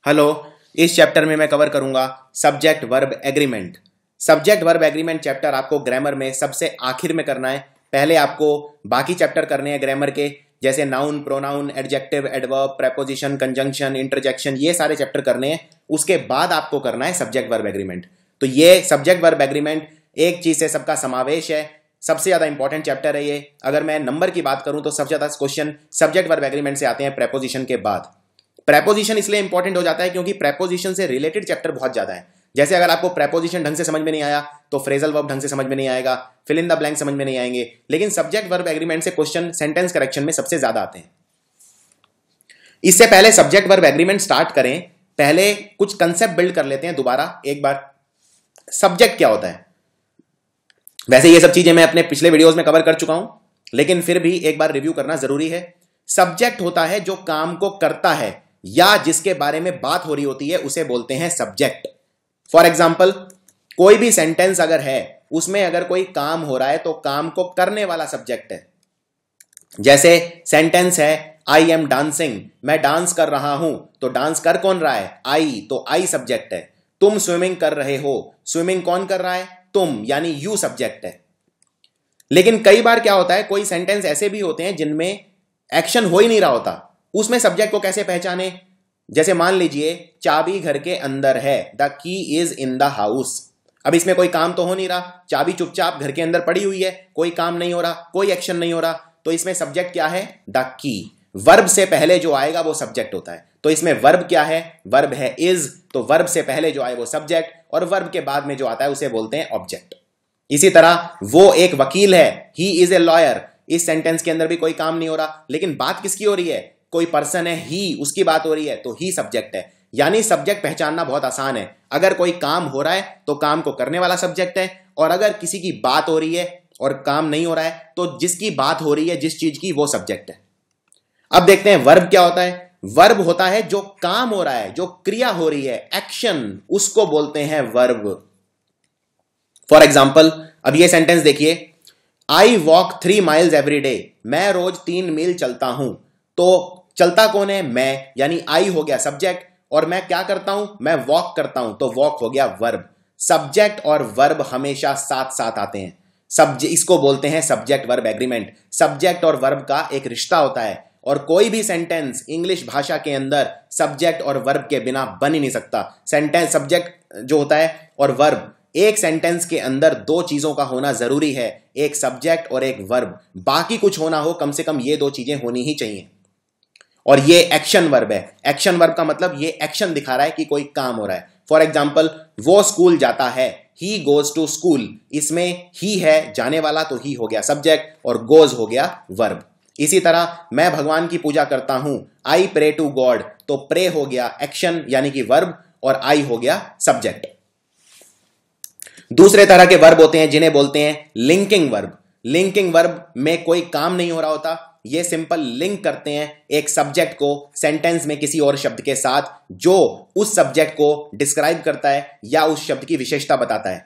Hello. इस chapter में मैं कवर करूंगा subject verb agreement. Subject verb agreement chapter आपको ग्रामर में सबसे आखिर में करना है। पहले आपको बाकी चैप्टर करने हैं ग्रामर के, जैसे noun, pronoun, adjective, adverb, preposition, conjunction, interjection, ये सारे चैप्टर करने हैं। उसके बाद आपको करना है सब्जेक्ट वर्ब एग्रीमेंट। तो ये सब्जेक्ट वर्ब एग्रीमेंट एक चीज से सबका समावेश है, सबसे ज्यादा इंपॉर्टेंट चैप्टर है ये। अगर मैं नंबर की बात करूं तो सबसे ज्यादा क्वेश्चन सब्जेक्ट वर्ब एग्रीमेंट से आते हैं प्रेपोजिशन के बाद। प्रेपोजिशन इसलिए इंपॉर्टेंट हो जाता है क्योंकि प्रेपोजिशन से रिलेटेड चैप्टर बहुत ज्यादा है। जैसे अगर आपको प्रेपोजिशन ढंग से समझ में नहीं आया तो फ्रेजल वर्ब ढंग से समझ में नहीं आएगा, फिल इन द ब्लैंक समझ में नहीं आएंगे। लेकिन सब्जेक्ट वर्ब एग्रीमेंट से क्वेश्चन सेंटेंस करेक्शन में सबसे ज्यादा आते हैं। इससे पहले सब्जेक्ट वर्ब एग्रीमेंट स्टार्ट करें, पहले कुछ कंसेप्ट बिल्ड कर लेते हैं दोबारा एक बार। सब्जेक्ट क्या होता है? वैसे ये सब चीजें मैं अपने पिछले वीडियोस में कवर कर चुका हूं, लेकिन फिर भी एक बार रिव्यू करना जरूरी है। सब्जेक्ट होता है जो काम को करता है या जिसके बारे में बात हो रही होती है, उसे बोलते हैं सब्जेक्ट। फॉर एग्जाम्पल, कोई भी सेंटेंस अगर है, उसमें अगर कोई काम हो रहा है तो काम को करने वाला सब्जेक्ट है। जैसे सेंटेंस है आई एम डांसिंग, मैं डांस कर रहा हूं, तो डांस कर कौन रहा है? आई, तो आई सब्जेक्ट है। तुम स्विमिंग कर रहे हो, स्विमिंग कौन कर रहा है? तुम, यानी यू सब्जेक्ट है। लेकिन कई बार क्या होता है, कोई सेंटेंस ऐसे भी होते हैं जिनमें एक्शन हो ही नहीं रहा होता, उसमें सब्जेक्ट को कैसे पहचाने? जैसे मान लीजिए चाबी घर के अंदर है, the key is in the house. अब इसमें कोई काम तो हो नहीं रहा, चाबी चुपचाप घर के अंदर पड़ी हुई है, कोई काम नहीं हो रहा, कोई एक्शन नहीं हो रहा, तो इसमें सब्जेक्ट क्या है? The key. वर्ब से पहले जो आएगा वो सब्जेक्ट होता है। तो इसमें वर्ब क्या है? वर्ब है इज, तो वर्ब से पहले जो आए वो सब्जेक्ट, और वर्ब के बाद में जो आता है उसे बोलते हैं ऑब्जेक्ट। इसी तरह वो एक वकील है, ही इज ए लॉयर। इस सेंटेंस के अंदर भी कोई काम नहीं हो रहा, लेकिन बात किसकी हो रही है? कोई पर्सन है, ही, उसकी बात हो रही है, तो ही सब्जेक्ट है। यानी सब्जेक्ट पहचानना बहुत आसान है। अगर कोई काम हो रहा है तो काम को करने वाला सब्जेक्ट है, और अगर किसी की बात हो रही है और काम नहीं हो रहा है तो जिसकी बात हो रही है, जिस चीज की, वो सब्जेक्ट है। अब देखते हैं वर्ब क्या होता है। वर्ब होता है जो काम हो रहा है, जो क्रिया हो रही है, एक्शन, उसको बोलते हैं वर्ब। फॉर एग्जाम्पल, अब ये सेंटेंस देखिए, I walk 3 miles every day, मैं रोज 3 मील चलता हूं। तो चलता कौन है? मैं, यानी आई हो गया सब्जेक्ट, और मैं क्या करता हूं? मैं वॉक करता हूं, तो वॉक हो गया वर्ब। सब्जेक्ट और वर्ब हमेशा साथ साथ आते हैं। इसको बोलते हैं सब्जेक्ट वर्ब एग्रीमेंट। सब्जेक्ट और वर्ब का एक रिश्ता होता है, और कोई भी सेंटेंस इंग्लिश भाषा के अंदर सब्जेक्ट और वर्ब के बिना बन ही नहीं सकता। सेंटेंस, सब्जेक्ट जो होता है और वर्ब, एक सेंटेंस के अंदर दो चीजों का होना जरूरी है, एक सब्जेक्ट और एक वर्ब। बाकी कुछ होना हो, कम से कम ये दो चीजें होनी ही चाहिए। और ये एक्शन वर्ब है। एक्शन वर्ब का मतलब ये एक्शन दिखा रहा है कि कोई काम हो रहा है। फॉर एग्जाम्पल, वो स्कूल जाता है, ही गोज टू स्कूल। इसमें ही है जाने वाला, तो ही हो गया सब्जेक्ट, और गोज हो गया वर्ब। इसी तरह मैं भगवान की पूजा करता हूं, आई प्रे टू गॉड, तो प्रे हो गया एक्शन यानी कि वर्ब, और आई हो गया सब्जेक्ट। दूसरे तरह के वर्ब होते हैं जिन्हें बोलते हैं लिंकिंग वर्ब। लिंकिंग वर्ब में कोई काम नहीं हो रहा होता, ये सिंपल लिंक करते हैं एक सब्जेक्ट को सेंटेंस में किसी और शब्द के साथ, जो उस सब्जेक्ट को डिस्क्राइब करता है या उस शब्द की विशेषता बताता है।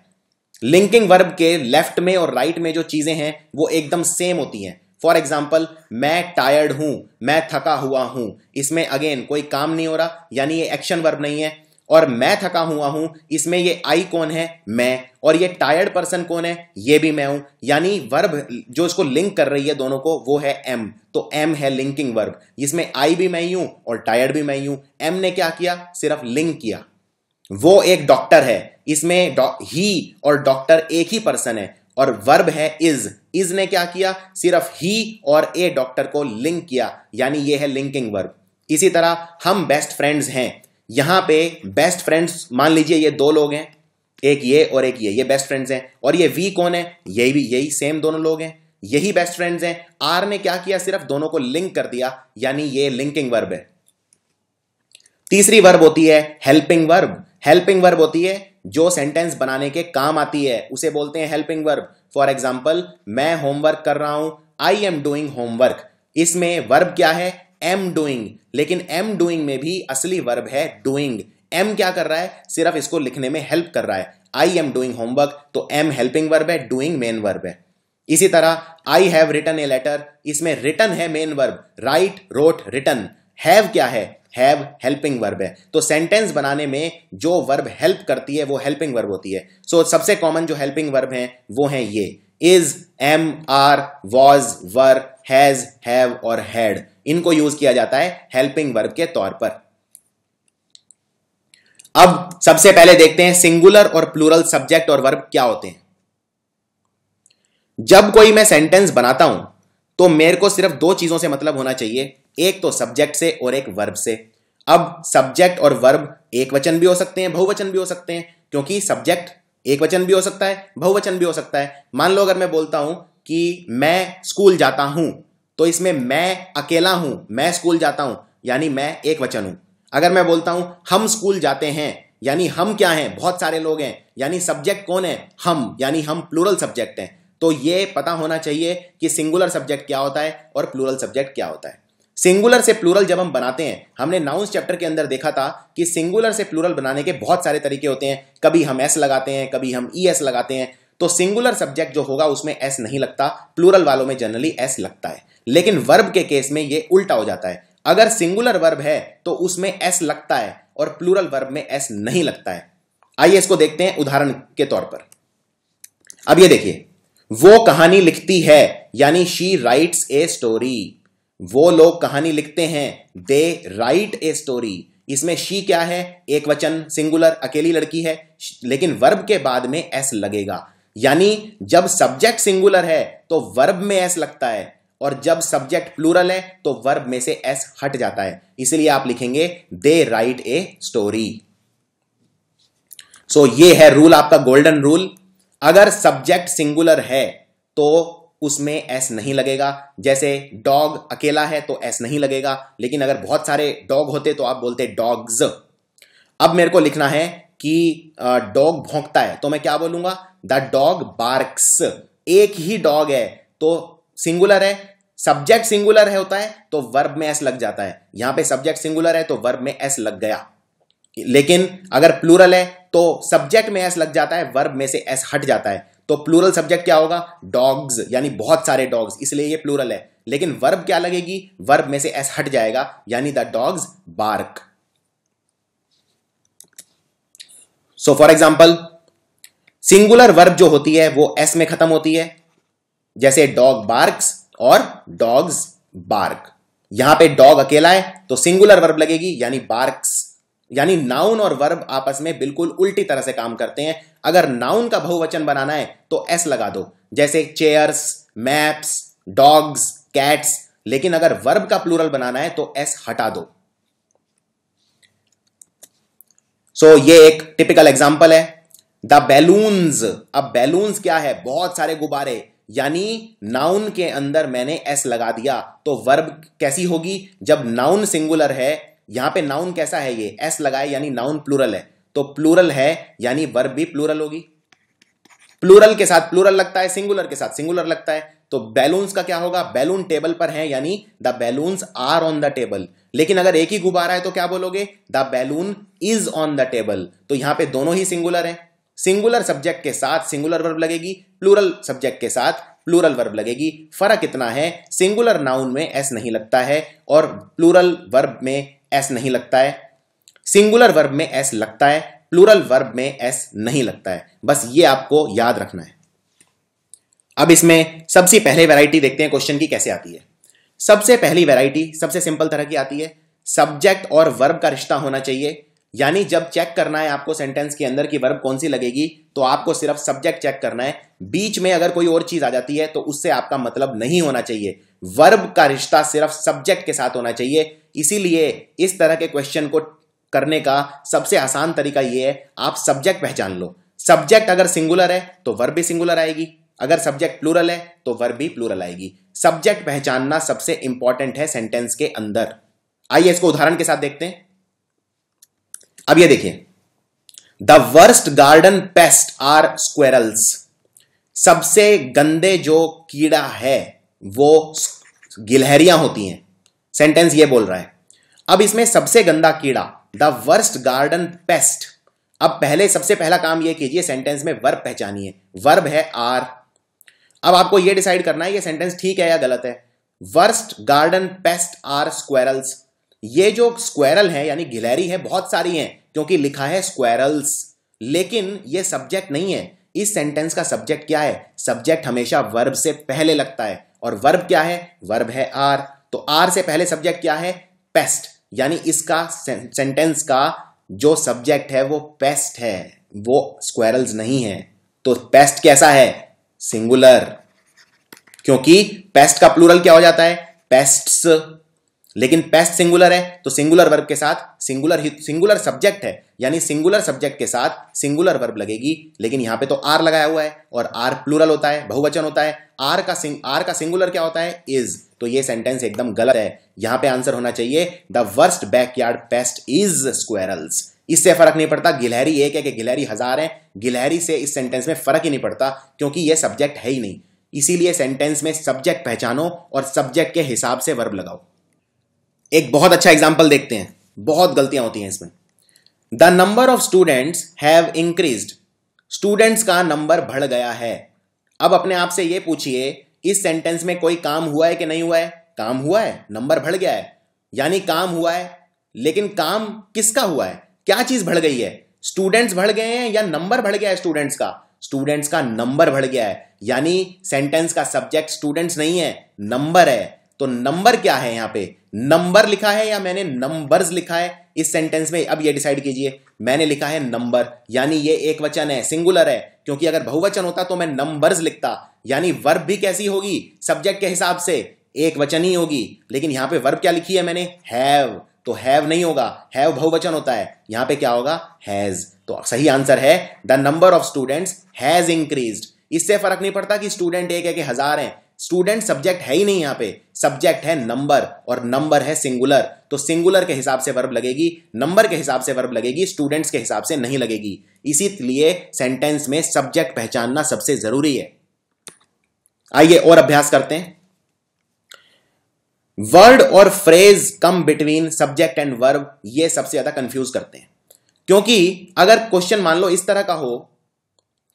लिंकिंग वर्ब के लेफ्ट में और राइट में जो चीजें हैं वो एकदम सेम होती हैं। फॉर एग्जाम्पल, मैं टायर्ड हूं, मैं थका हुआ हूं। इसमें अगेन कोई काम नहीं हो रहा, यानी ये एक्शन वर्ब नहीं है। और मैं थका हुआ हूं, इसमें ये आई कौन है? मैं। और ये टायर्ड पर्सन कौन है? ये भी मैं हूं। यानी वर्ब जो इसको लिंक कर रही है दोनों को, वो है एम। तो एम है लिंकिंग वर्ब, जिसमें आई भी मैं ही हूं और टायर्ड भी मैं ही हूं। एम ने क्या किया? सिर्फ लिंक किया। वो एक डॉक्टर है, इसमें ही और डॉक्टर एक ही पर्सन है, और वर्ब है इज। इज ने क्या किया? सिर्फ ही और ए डॉक्टर को लिंक किया, यानी ये है लिंकिंग वर्ब। इसी तरह हम बेस्ट फ्रेंड्स हैं, यहां पे बेस्ट फ्रेंड्स मान लीजिए ये दो लोग हैं, एक ये और एक ये बेस्ट फ्रेंड्स हैं। और ये वी कौन है? यही भी, यही सेम दोनों लोग हैं, यही बेस्ट फ्रेंड्स हैं। आर ने क्या किया? सिर्फ दोनों को लिंक कर दिया, यानी ये लिंकिंग वर्ब है। तीसरी वर्ब होती है हेल्पिंग वर्ब। हेल्पिंग वर्ब होती है जो सेंटेंस बनाने के काम आती है, उसे बोलते हैं हेल्पिंग वर्ब। फॉर एग्जाम्पल, मैं होमवर्क कर रहा हूं, आई एम डूइंग होमवर्क। इसमें वर्ब क्या है? Am doing. लेकिन एम डूइंग में भी असली वर्ब है डूइंग। एम क्या कर रहा है? सिर्फ इसको लिखने में हेल्प कर रहा है। आई एम डूइंग होमवर्क, तो एम हेल्पिंग वर्ब है, डूइंग मेन वर्ब है। इसी तरह I have written a letter, इसमें रिटन है main verb, right, wrote, written. Have क्या है? हैव हेल्पिंग वर्ब है। तो सेंटेंस बनाने में जो वर्ब हेल्प करती है वो हेल्पिंग वर्ब होती है। सो सबसे कॉमन जो हेल्पिंग वर्ब है वो है ये is, am, are, was, were, has, have और हैड। इनको यूज किया जाता है हेल्पिंग वर्ब के तौर पर। अब सबसे पहले देखते हैं सिंगुलर और प्लूरल सब्जेक्ट और वर्ब क्या होते हैं। जब कोई मैं सेंटेंस बनाता हूं तो मेरे को सिर्फ दो चीजों से मतलब होना चाहिए, एक तो सब्जेक्ट से और एक वर्ब से। अब सब्जेक्ट और वर्ब एक वचन भी हो सकते हैं, बहुवचन भी हो सकते हैं, क्योंकि सब्जेक्ट एक वचन भी हो सकता है, बहुवचन भी हो सकता है। मान लो अगर मैं बोलता हूं कि मैं स्कूल जाता हूं, तो इसमें मैं अकेला हूं, मैं स्कूल जाता हूं, यानी मैं एक वचन हूं। अगर मैं बोलता हूं हम स्कूल जाते हैं, यानी हम क्या हैं, बहुत सारे लोग हैं, यानी सब्जेक्ट कौन है, हम, यानी हम प्लूरल सब्जेक्ट हैं। तो ये पता होना चाहिए कि सिंगुलर सब्जेक्ट क्या होता है और प्लूरल सब्जेक्ट क्या होता है। सिंगुलर से प्लूरल जब हम बनाते हैं, हमने नाउन्स चैप्टर के अंदर देखा था कि सिंगुलर से प्लूरल बनाने के बहुत सारे तरीके होते हैं। कभी हम एस लगाते हैं, कभी हम ई एस लगाते हैं। तो सिंगुलर सब्जेक्ट जो होगा उसमें एस नहीं लगता, प्लूरल वालों में जनरली एस लगता है। लेकिन वर्ब के केस में ये उल्टा हो जाता है। अगर सिंगुलर वर्ब है तो उसमें एस लगता है और प्लूरल वर्ब में एस नहीं लगता है। आइए इसको देखते हैं उदाहरण के तौर पर। अब ये देखिए, वो कहानी लिखती है, यानी शी राइट्स ए स्टोरी। वो लोग कहानी लिखते हैं, दे राइट ए स्टोरी। इसमें शी क्या है, एक वचन, सिंगुलर, अकेली लड़की है, लेकिन वर्ब के बाद में एस लगेगा। यानी जब सब्जेक्ट सिंगुलर है तो वर्ब में एस लगता है, और जब सब्जेक्ट प्लूरल है तो वर्ब में से एस हट जाता है। इसलिए आप लिखेंगे दे राइट ए स्टोरी। सो ये है रूल, आपका गोल्डन रूल। अगर सब्जेक्ट सिंगुलर है तो उसमें एस नहीं लगेगा। जैसे डॉग अकेला है तो एस नहीं लगेगा, लेकिन अगर बहुत सारे डॉग होते तो आप बोलते डॉग्स। अब मेरे को लिखना है कि डॉग भौंकता है, तो मैं क्या बोलूंगा, द डॉग बार्क्स। एक ही डॉग है तो सिंगुलर है, सब्जेक्ट सिंगुलर है होता है तो वर्ब में एस लग जाता है। यहां पे सब्जेक्ट सिंगुलर है तो वर्ब में एस लग गया। लेकिन अगर प्लूरल है तो सब्जेक्ट में एस लग जाता है, वर्ब में से एस हट जाता है। तो प्लूरल सब्जेक्ट क्या होगा, डॉग्स, यानी बहुत सारे डॉग्स, इसलिए ये प्लूरल है। लेकिन वर्ब क्या लगेगी, वर्ब में से एस हट जाएगा, यानी the dogs bark. So for example, singular verb जो होती है वो एस में खत्म होती है, जैसे डॉग बार्क्स और डॉग्स बार्क। यहां पे डॉग अकेला है तो सिंगुलर वर्ब लगेगी, यानी बार्क्स। यानी नाउन और वर्ब आपस में बिल्कुल उल्टी तरह से काम करते हैं। अगर नाउन का बहुवचन बनाना है तो एस लगा दो, जैसे चेयर्स, मैप्स, डॉग्स, कैट्स। लेकिन अगर वर्ब का प्लूरल बनाना है तो एस हटा दो। सो ये एक टिपिकल एग्जांपल है, द बैलून्स। अब बैलून्स क्या है, बहुत सारे गुब्बारे, यानी नाउन के अंदर मैंने एस लगा दिया। तो वर्ब कैसी होगी, जब नाउन सिंगुलर है, यहां पे नाउन कैसा है, ये एस लगाए, यानी नाउन प्लूरल है, तो प्लूरल है यानी वर्ब भी प्लूरल होगी। प्लूरल के साथ प्लूरल लगता है, सिंगुलर के साथ सिंगुलर लगता है। तो बैलून्स का क्या होगा, बैलून टेबल पर है, यानी the balloons are on the table. लेकिन अगर एक ही गुब्बारा है तो क्या बोलोगे, the balloon is on the table. तो यहां पे दोनों ही सिंगुलर है। सिंगुलर सब्जेक्ट के साथ सिंगुलर वर्ब लगेगी, प्लूरल सब्जेक्ट के साथ प्लूरल वर्ब लगेगी। फर्क इतना है, सिंगुलर नाउन में एस नहीं लगता है और प्लूरल वर्ब में एस नहीं लगता है। सिंगुलर वर्ब में एस लगता है, प्लूरल वर्ब में एस नहीं लगता है। बस ये आपको याद रखना है। अब इसमें सबसे पहले वैरायटी देखते हैं क्वेश्चन की कैसे आती है। सबसे पहली वैरायटी सबसे सिंपल तरह की आती है, सब्जेक्ट और वर्ब का रिश्ता होना चाहिए। यानी जब चेक करना है आपको सेंटेंस के अंदर की वर्ब कौन सी लगेगी, तो आपको सिर्फ सब्जेक्ट चेक करना है। बीच में अगर कोई और चीज आ जाती है तो उससे आपका मतलब नहीं होना चाहिए। वर्ब का रिश्ता सिर्फ सब्जेक्ट के साथ होना चाहिए। इसीलिए इस तरह के क्वेश्चन को करने का सबसे आसान तरीका यह है, आप सब्जेक्ट पहचान लो। सब्जेक्ट अगर सिंगुलर है तो वर्ब भी सिंगुलर आएगी, अगर सब्जेक्ट प्लूरल है तो वर्ब भी प्लूरल आएगी। सब्जेक्ट पहचानना सबसे इंपॉर्टेंट है सेंटेंस के अंदर। आइए इसको उदाहरण के साथ देखते हैं। अब ये देखिए, the worst garden pest are squirrels. सबसे गंदे जो कीड़ा है वो गिलहरियां होती हैं। सेंटेंस ये बोल रहा है। अब इसमें सबसे गंदा कीड़ा, द वर्स्ट गार्डन पेस्ट। अब पहले सबसे पहला काम ये कीजिए, सेंटेंस में वर्ब पहचानिए। वर्ब है आर। अब आपको ये डिसाइड करना है ये सेंटेंस ठीक है या गलत है। Worst garden pest are squirrels. ये जो स्क्वेरल है यानी गिलहरी है बहुत सारी हैं क्योंकि लिखा है स्क्वेरल्स, लेकिन ये सब्जेक्ट नहीं है। इस सेंटेंस का सब्जेक्ट क्या है? सब्जेक्ट हमेशा वर्ब से पहले लगता है और वर्ब क्या है? वर्ब है आर। तो आर से पहले सब्जेक्ट क्या है? पेस्ट, यानी इसका सेंटेंस का जो सब्जेक्ट है वो पेस्ट है, वो स्क्वेरल्स नहीं है। तो पेस्ट कैसा है? सिंगुलर, क्योंकि पेस्ट का प्लूरल क्या हो जाता है? पेस्ट्स। लेकिन पेस्ट सिंगुलर है तो सिंगुलर वर्ब के साथ सिंगुलर सब्जेक्ट है यानी सिंगुलर सब्जेक्ट के साथ सिंगुलर वर्ब लगेगी। लेकिन यहां पे तो आर लगाया हुआ है और आर प्लूरल होता है, बहुवचन होता है। आर का सिंगुलर क्या होता है? इज। तो ये सेंटेंस एकदम गलत है। यहां पे आंसर होना चाहिए the worst backyard paste is squirrels. इससे फर्क नहीं पड़ता गिलहरी एक है कि गिलहरी हजार है, गिलहरी से इस सेंटेंस में फर्क ही नहीं पड़ता क्योंकि यह सब्जेक्ट है ही नहीं। इसीलिए सेंटेंस में सब्जेक्ट पहचानो और सब्जेक्ट के हिसाब से वर्ब लगाओ। एक बहुत अच्छा एग्जाम्पल देखते हैं, बहुत गलतियां होती हैं इसमें। The number of students have increased, students का नंबर बढ़ गया है। अब अपने आप से यह पूछिए इस सेंटेंस में कोई काम हुआ है कि नहीं हुआ है? काम हुआ है, नंबर बढ़ गया है, यानी काम हुआ है। लेकिन काम किसका हुआ है? क्या चीज बढ़ गई है? स्टूडेंट्स बढ़ गए हैं या नंबर बढ़ गया है स्टूडेंट्स का? स्टूडेंट्स का नंबर बढ़ गया है, यानी सेंटेंस का सब्जेक्ट स्टूडेंट्स नहीं है, नंबर है। तो नंबर क्या है? यहां पे नंबर लिखा है या मैंने नंबर्स लिखा है इस सेंटेंस में? अब ये डिसाइड कीजिए। मैंने लिखा है नंबर, यानी ये एक वचन है, सिंगुलर है, क्योंकि अगर बहुवचन होता तो मैं नंबर्स लिखता, यानी वर्ब भी कैसी होगी? सब्जेक्ट के हिसाब से एक वचन ही होगी। लेकिन यहां पे वर्ब क्या लिखी है मैंने? हैव। तो हैव नहीं होगा, हैव बहुवचन होता है, यहां पे क्या होगा? हैज। तो सही आंसर है the number of students has increased. इससे फर्क नहीं पड़ता कि स्टूडेंट एक है कि हजार है, स्टूडेंट सब्जेक्ट है ही नहीं, यहां पे सब्जेक्ट है नंबर और नंबर है सिंगुलर। तो सिंगुलर के हिसाब से वर्ब लगेगी, नंबर के हिसाब से वर्ब लगेगी, स्टूडेंट्स के हिसाब से नहीं लगेगी। इसीलिए सेंटेंस में सब्जेक्ट पहचानना सबसे जरूरी है। आइए और अभ्यास करते हैं। वर्ड और phrase come between subject and verb, ये सबसे ज्यादा कंफ्यूज करते हैं। क्योंकि अगर क्वेश्चन मान लो इस तरह का हो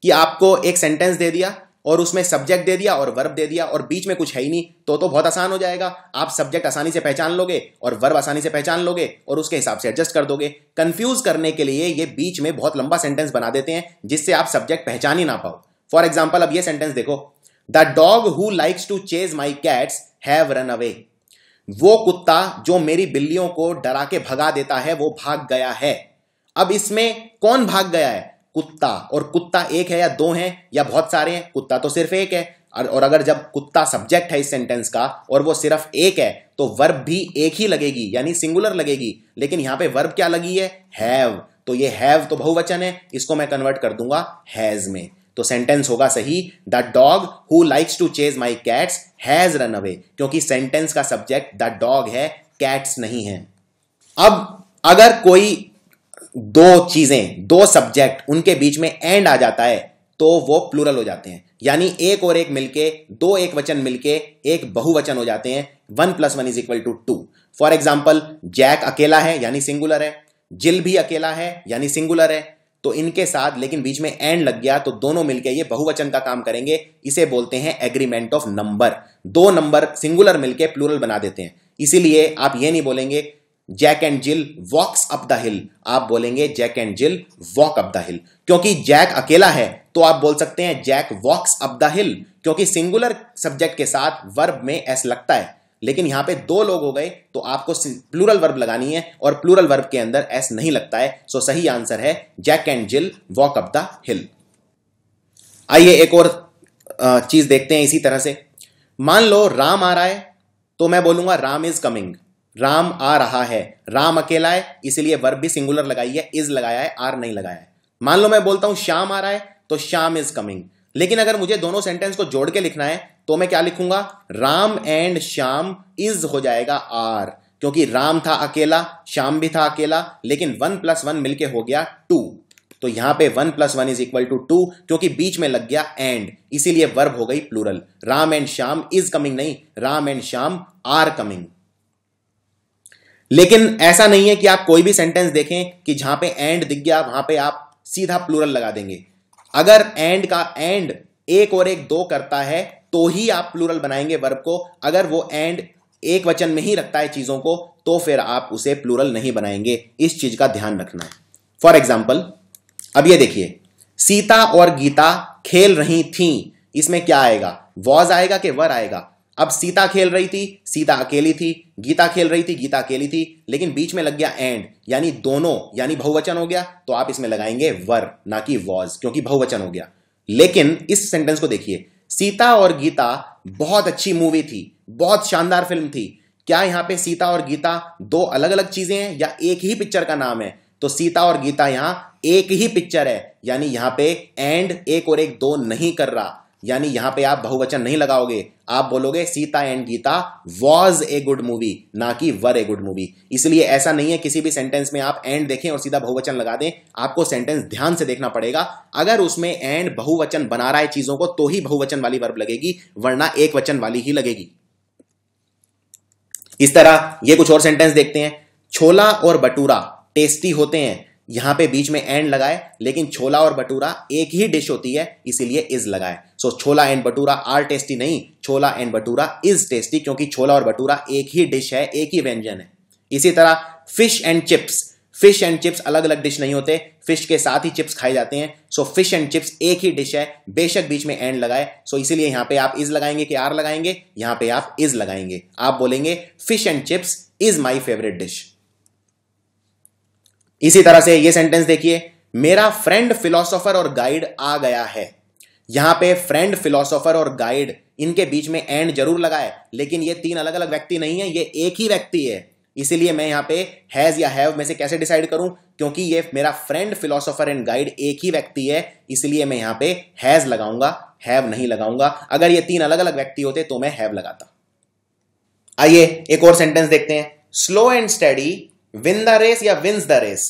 कि आपको एक सेंटेंस दे दिया और उसमें सब्जेक्ट दे दिया और वर्ब दे दिया और बीच में कुछ है ही नहीं, तो बहुत आसान हो जाएगा। आप सब्जेक्ट आसानी से पहचान लोगे और वर्ब आसानी से पहचान लोगे और उसके हिसाब से एडजस्ट कर दोगे। कंफ्यूज करने के लिए ये बीच में बहुत लंबा सेंटेंस बना देते हैं जिससे आप सब्जेक्ट पहचान ही ना पाओ। फॉर एग्जाम्पल, अब ये सेंटेंस देखो, the dog who likes to chase my cats have run away. वो कुत्ता जो मेरी बिल्लियों को डरा के भगा देता है वो भाग गया है। अब इसमें कौन भाग गया है? कुत्ता। और कुत्ता एक है या दो हैं या बहुत सारे हैं? कुत्ता तो सिर्फ एक है। और अगर जब कुत्ता सब्जेक्ट है इस सेंटेंस का और वो सिर्फ एक है तो वर्ब भी एक ही लगेगी, यानी सिंगुलर लगेगी। लेकिन यहां पे वर्ब क्या लगी है? हैव। तो ये हैव तो बहुवचन है, इसको मैं कन्वर्ट कर दूंगा हैज में। तो सेंटेंस होगा सही, the dog who likes to chase my cats has run away, क्योंकि सेंटेंस का सब्जेक्ट द डॉग है, कैट्स नहीं है। अब अगर कोई दो चीजें, दो सब्जेक्ट, उनके बीच में एंड आ जाता है तो वो प्लूरल हो जाते हैं, यानी एक और एक मिलके, दो एक वचन मिलके एक बहुवचन हो जाते हैं। 1 + 1 = 2। फॉर एग्जाम्पल, जैक अकेला है यानी सिंगुलर है, जिल भी अकेला है यानी सिंगुलर है। तो इनके साथ लेकिन बीच में एंड लग गया तो दोनों मिलके ये बहुवचन का काम करेंगे। इसे बोलते हैं एग्रीमेंट ऑफ नंबर। दो नंबर सिंगुलर मिलके प्लूरल बना देते हैं। इसीलिए आप ये नहीं बोलेंगे जैक एंड जिल वॉक्स अप द हिल, आप बोलेंगे Jack and Jill walk up the hill. क्योंकि जैक अकेला है तो आप बोल सकते हैं Jack walks up the hill, क्योंकि सिंगुलर सब्जेक्ट के साथ वर्ब में एस लगता है। लेकिन यहां पे दो लोग हो गए तो आपको प्लूरल वर्ब लगानी है और प्लूरल वर्ब के अंदर एस नहीं लगता है। सो सही आंसर है Jack and Jill walk up the hill. आइए एक और चीज देखते हैं इसी तरह से। मान लो राम आ रहा है तो मैं बोलूंगा राम इज कमिंग, राम आ रहा है। राम अकेला है इसलिए वर्ब भी सिंगुलर लगाई है, इज लगाया है, आर नहीं लगाया है। मान लो मैं बोलता हूं श्याम आ रहा है तो श्याम इज कमिंग। लेकिन अगर मुझे दोनों सेंटेंस को जोड़ के लिखना है तो मैं क्या लिखूंगा? राम एंड श्याम इज हो जाएगा आर, क्योंकि राम था अकेला, श्याम भी था अकेला, लेकिन 1 + 1 मिलके हो गया 2। तो यहां पे 1 + 1 = 2, क्योंकि बीच में लग गया एंड, इसीलिए वर्ब हो गई plural. Ram and Shyam is coming नहीं, Ram and Shyam are coming. लेकिन ऐसा नहीं है कि आप कोई भी सेंटेंस देखें कि जहां पे एंड दिख गया वहां पे आप सीधा प्लूरल लगा देंगे। अगर एंड का एंड एक और एक दो करता है तो ही आप प्लूरल बनाएंगे वर्ब को। अगर वो एंड एक वचन में ही रखता है चीजों को तो फिर आप उसे प्लूरल नहीं बनाएंगे। इस चीज का ध्यान रखना है। फॉर एग्जाम्पल, अब ये देखिए, सीता और गीता खेल रही थीं, इसमें क्या आएगा? वॉज आएगा कि वर आएगा? अब सीता खेल रही थी, सीता अकेली थी, गीता खेल रही थी, गीता अकेली थी, लेकिन बीच में लग गया एंड, यानी दोनों, यानी बहुवचन हो गया, तो आप इसमें लगाएंगे वर, ना कि वॉज, क्योंकि बहुवचन हो गया। लेकिन इस सेंटेंस को देखिए, सीता और गीता बहुत अच्छी मूवी थी, बहुत शानदार फिल्म थी। क्या यहां पे सीता और गीता दो अलग अलग चीजें हैं या एक ही पिक्चर का नाम है? तो सीता और गीता यहां एक ही पिक्चर है, यानी यहां पे एंड एक और एक दो नहीं कर रहा, यानी यहां पे आप बहुवचन नहीं लगाओगे, आप बोलोगे Sita and Gita was a good movie, ना कि वर ए गुड मूवी। इसलिए ऐसा नहीं है किसी भी सेंटेंस में आप एंड देखें और सीधा बहुवचन लगा दें, आपको सेंटेंस ध्यान से देखना पड़ेगा। अगर उसमें एंड बहुवचन बना रहा है चीजों को, तो ही बहुवचन वाली वर्ब लगेगी, वरना एक वचन वाली ही लगेगी। इस तरह ये कुछ और सेंटेंस देखते हैं। छोला और भटूरा टेस्टी होते हैं, यहां पे बीच में एंड लगाए, लेकिन छोला और भटूरा एक ही डिश होती है, इसीलिए इज लगाए। सो छोला एंड भटूरा आर टेस्टी नहीं, छोला एंड भटूरा इज टेस्टी, क्योंकि छोला और भटूरा एक ही डिश है, एक ही व्यंजन है। इसी तरह fish and chips, fish and chips अलग अलग डिश नहीं होते, फिश के साथ ही चिप्स खाए जाते हैं। सो फिश एंड चिप्स एक ही डिश है, बेशक बीच में एंड लगाए। सो इसीलिए यहां पे आप इज लगाएंगे कि आर लगाएंगे? यहां पे आप इज लगाएंगे। आप बोलेंगे fish and chips is my favourite dish. इसी तरह से ये सेंटेंस देखिए, मेरा फ्रेंड फिलोसोफर और गाइड आ गया है। यहां पे फ्रेंड, फिलोसोफर और गाइड, इनके बीच में एंड जरूर लगाए, लेकिन ये तीन अलग अलग व्यक्ति नहीं है, ये एक ही व्यक्ति है। इसीलिए मैं यहां पे हैज या हैव में से कैसे डिसाइड करूं? क्योंकि ये मेरा फ्रेंड, फिलोसोफर एंड गाइड एक ही व्यक्ति है, इसलिए मैं यहां पे हैज लगाऊंगा, हैव नहीं लगाऊंगा। अगर ये तीन अलग अलग व्यक्ति होते तो मैं हैव लगाता। आइए एक और सेंटेंस देखते हैं। Slow and steady win the race या विंस द रेस।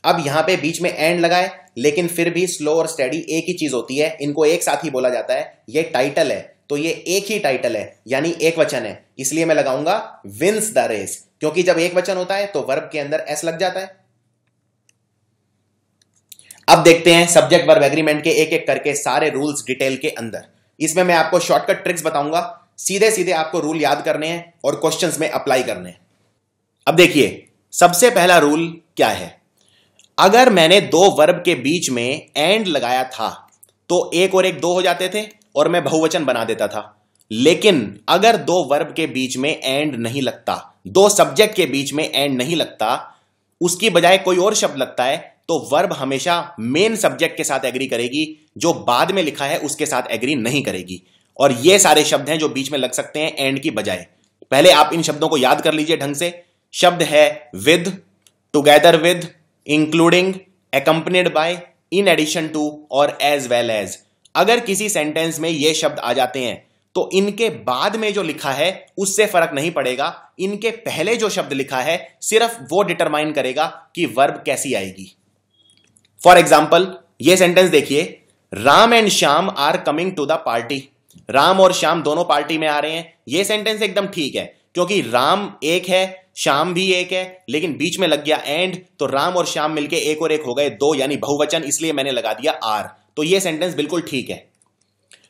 अब यहां पे बीच में एंड लगाए, लेकिन फिर भी स्लो और स्टडी एक ही चीज होती है, इनको एक साथ ही बोला जाता है। ये टाइटल है, तो ये एक ही टाइटल है, यानी एक वचन है, इसलिए मैं लगाऊंगा विंस द रेस, क्योंकि जब एक वचन होता है तो वर्ब के अंदर एस लग जाता है। अब देखते हैं सब्जेक्ट वर्ब एग्रीमेंट के एक एक करके सारे रूल्स डिटेल के अंदर। इसमें मैं आपको शॉर्टकट ट्रिक्स बताऊंगा, सीधे सीधे आपको रूल याद करने हैं और क्वेश्चंस में अप्लाई करने हैं। अब देखिए, सबसे पहला रूल क्या है? अगर मैंने दो वर्ब के बीच में एंड लगाया था तो एक और एक दो हो जाते थे और मैं बहुवचन बना देता था। लेकिन अगर दो वर्ब के बीच में एंड नहीं लगता, दो सब्जेक्ट के बीच में एंड नहीं लगता, उसकी बजाय कोई और शब्द लगता है, तो वर्ब हमेशा मेन सब्जेक्ट के साथ एग्री करेगी, जो बाद में लिखा है उसके साथ एग्री नहीं करेगी। और ये सारे शब्द हैं जो बीच में लग सकते हैं एंड की बजाय। पहले आप इन शब्दों को याद कर लीजिए ढंग से। शब्द है with, together with, including, accompanied by, in addition to और as well as। अगर किसी सेंटेंस में ये शब्द आ जाते हैं तो इनके बाद में जो लिखा है उससे फर्क नहीं पड़ेगा, इनके पहले जो शब्द लिखा है सिर्फ वो डिटरमाइन करेगा कि वर्ब कैसी आएगी। फॉर एग्जाम्पल, ये सेंटेंस देखिए, Ram and Shyam are coming to the party. Ram और श्याम दोनों पार्टी में आ रहे हैं। ये सेंटेंस एकदम ठीक है, क्योंकि राम एक है, श्याम भी एक है, लेकिन बीच में लग गया एंड, तो राम और श्याम मिलके एक और एक हो गए दो, यानी बहुवचन, इसलिए मैंने लगा दिया आर। तो ये सेंटेंस बिल्कुल ठीक है।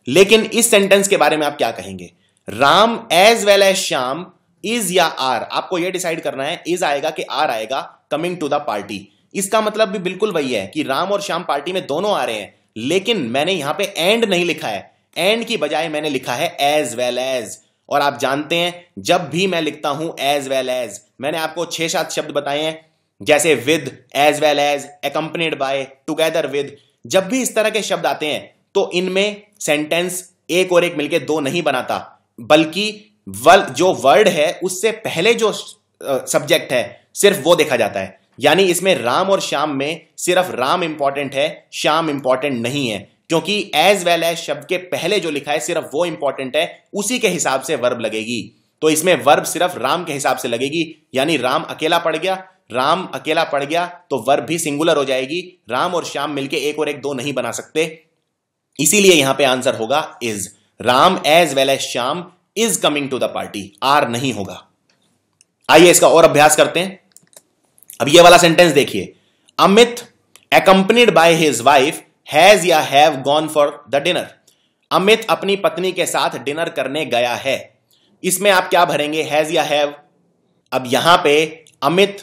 लेकिन इस सेंटेंस के बारे में आप क्या कहेंगे? Ram as well as Shyam is या आर? आपको यह डिसाइड करना है, इज आएगा कि आर आएगा कमिंग टू द पार्टी। इसका मतलब भी बिल्कुल वही है कि राम और श्याम पार्टी में दोनों आ रहे हैं, लेकिन मैंने यहां पे एंड नहीं लिखा है, एंड की बजाय मैंने लिखा है एज वेल एज। और आप जानते हैं, जब भी मैं लिखता हूं एज वेल एज, मैंने आपको 6-7 शब्द बताए हैं, जैसे with, as well as, accompanied by, together with. जब भी इस तरह के शब्द आते हैं तो इनमें सेंटेंस एक और एक मिलके दो नहीं बनाता, बल्कि जो वर्ड है उससे पहले जो सब्जेक्ट है सिर्फ वो देखा जाता है। यानी इसमें राम और श्याम में सिर्फ राम इंपॉर्टेंट है, श्याम इंपॉर्टेंट नहीं है, क्योंकि एज वेल एज शब्द के पहले जो लिखा है सिर्फ वो इंपॉर्टेंट है, उसी के हिसाब से वर्ब लगेगी। तो इसमें वर्ब सिर्फ राम के हिसाब से लगेगी, यानी राम अकेला पड़ गया, राम अकेला पड़ गया तो वर्ब भी सिंगुलर हो जाएगी। राम और श्याम मिलके एक और एक दो नहीं बना सकते, इसीलिए यहां पे आंसर होगा is. Ram as well as Shyam is coming to the party, are नहीं होगा। आइए इसका और अभ्यास करते हैं। अब ये वाला सेंटेंस देखिए, Amit accompanied by his wife has या have gone for the dinner. Amit अपनी पत्नी के साथ डिनर करने गया है। इसमें आप क्या भरेंगे, हैज या हैव? अब यहां पे अमित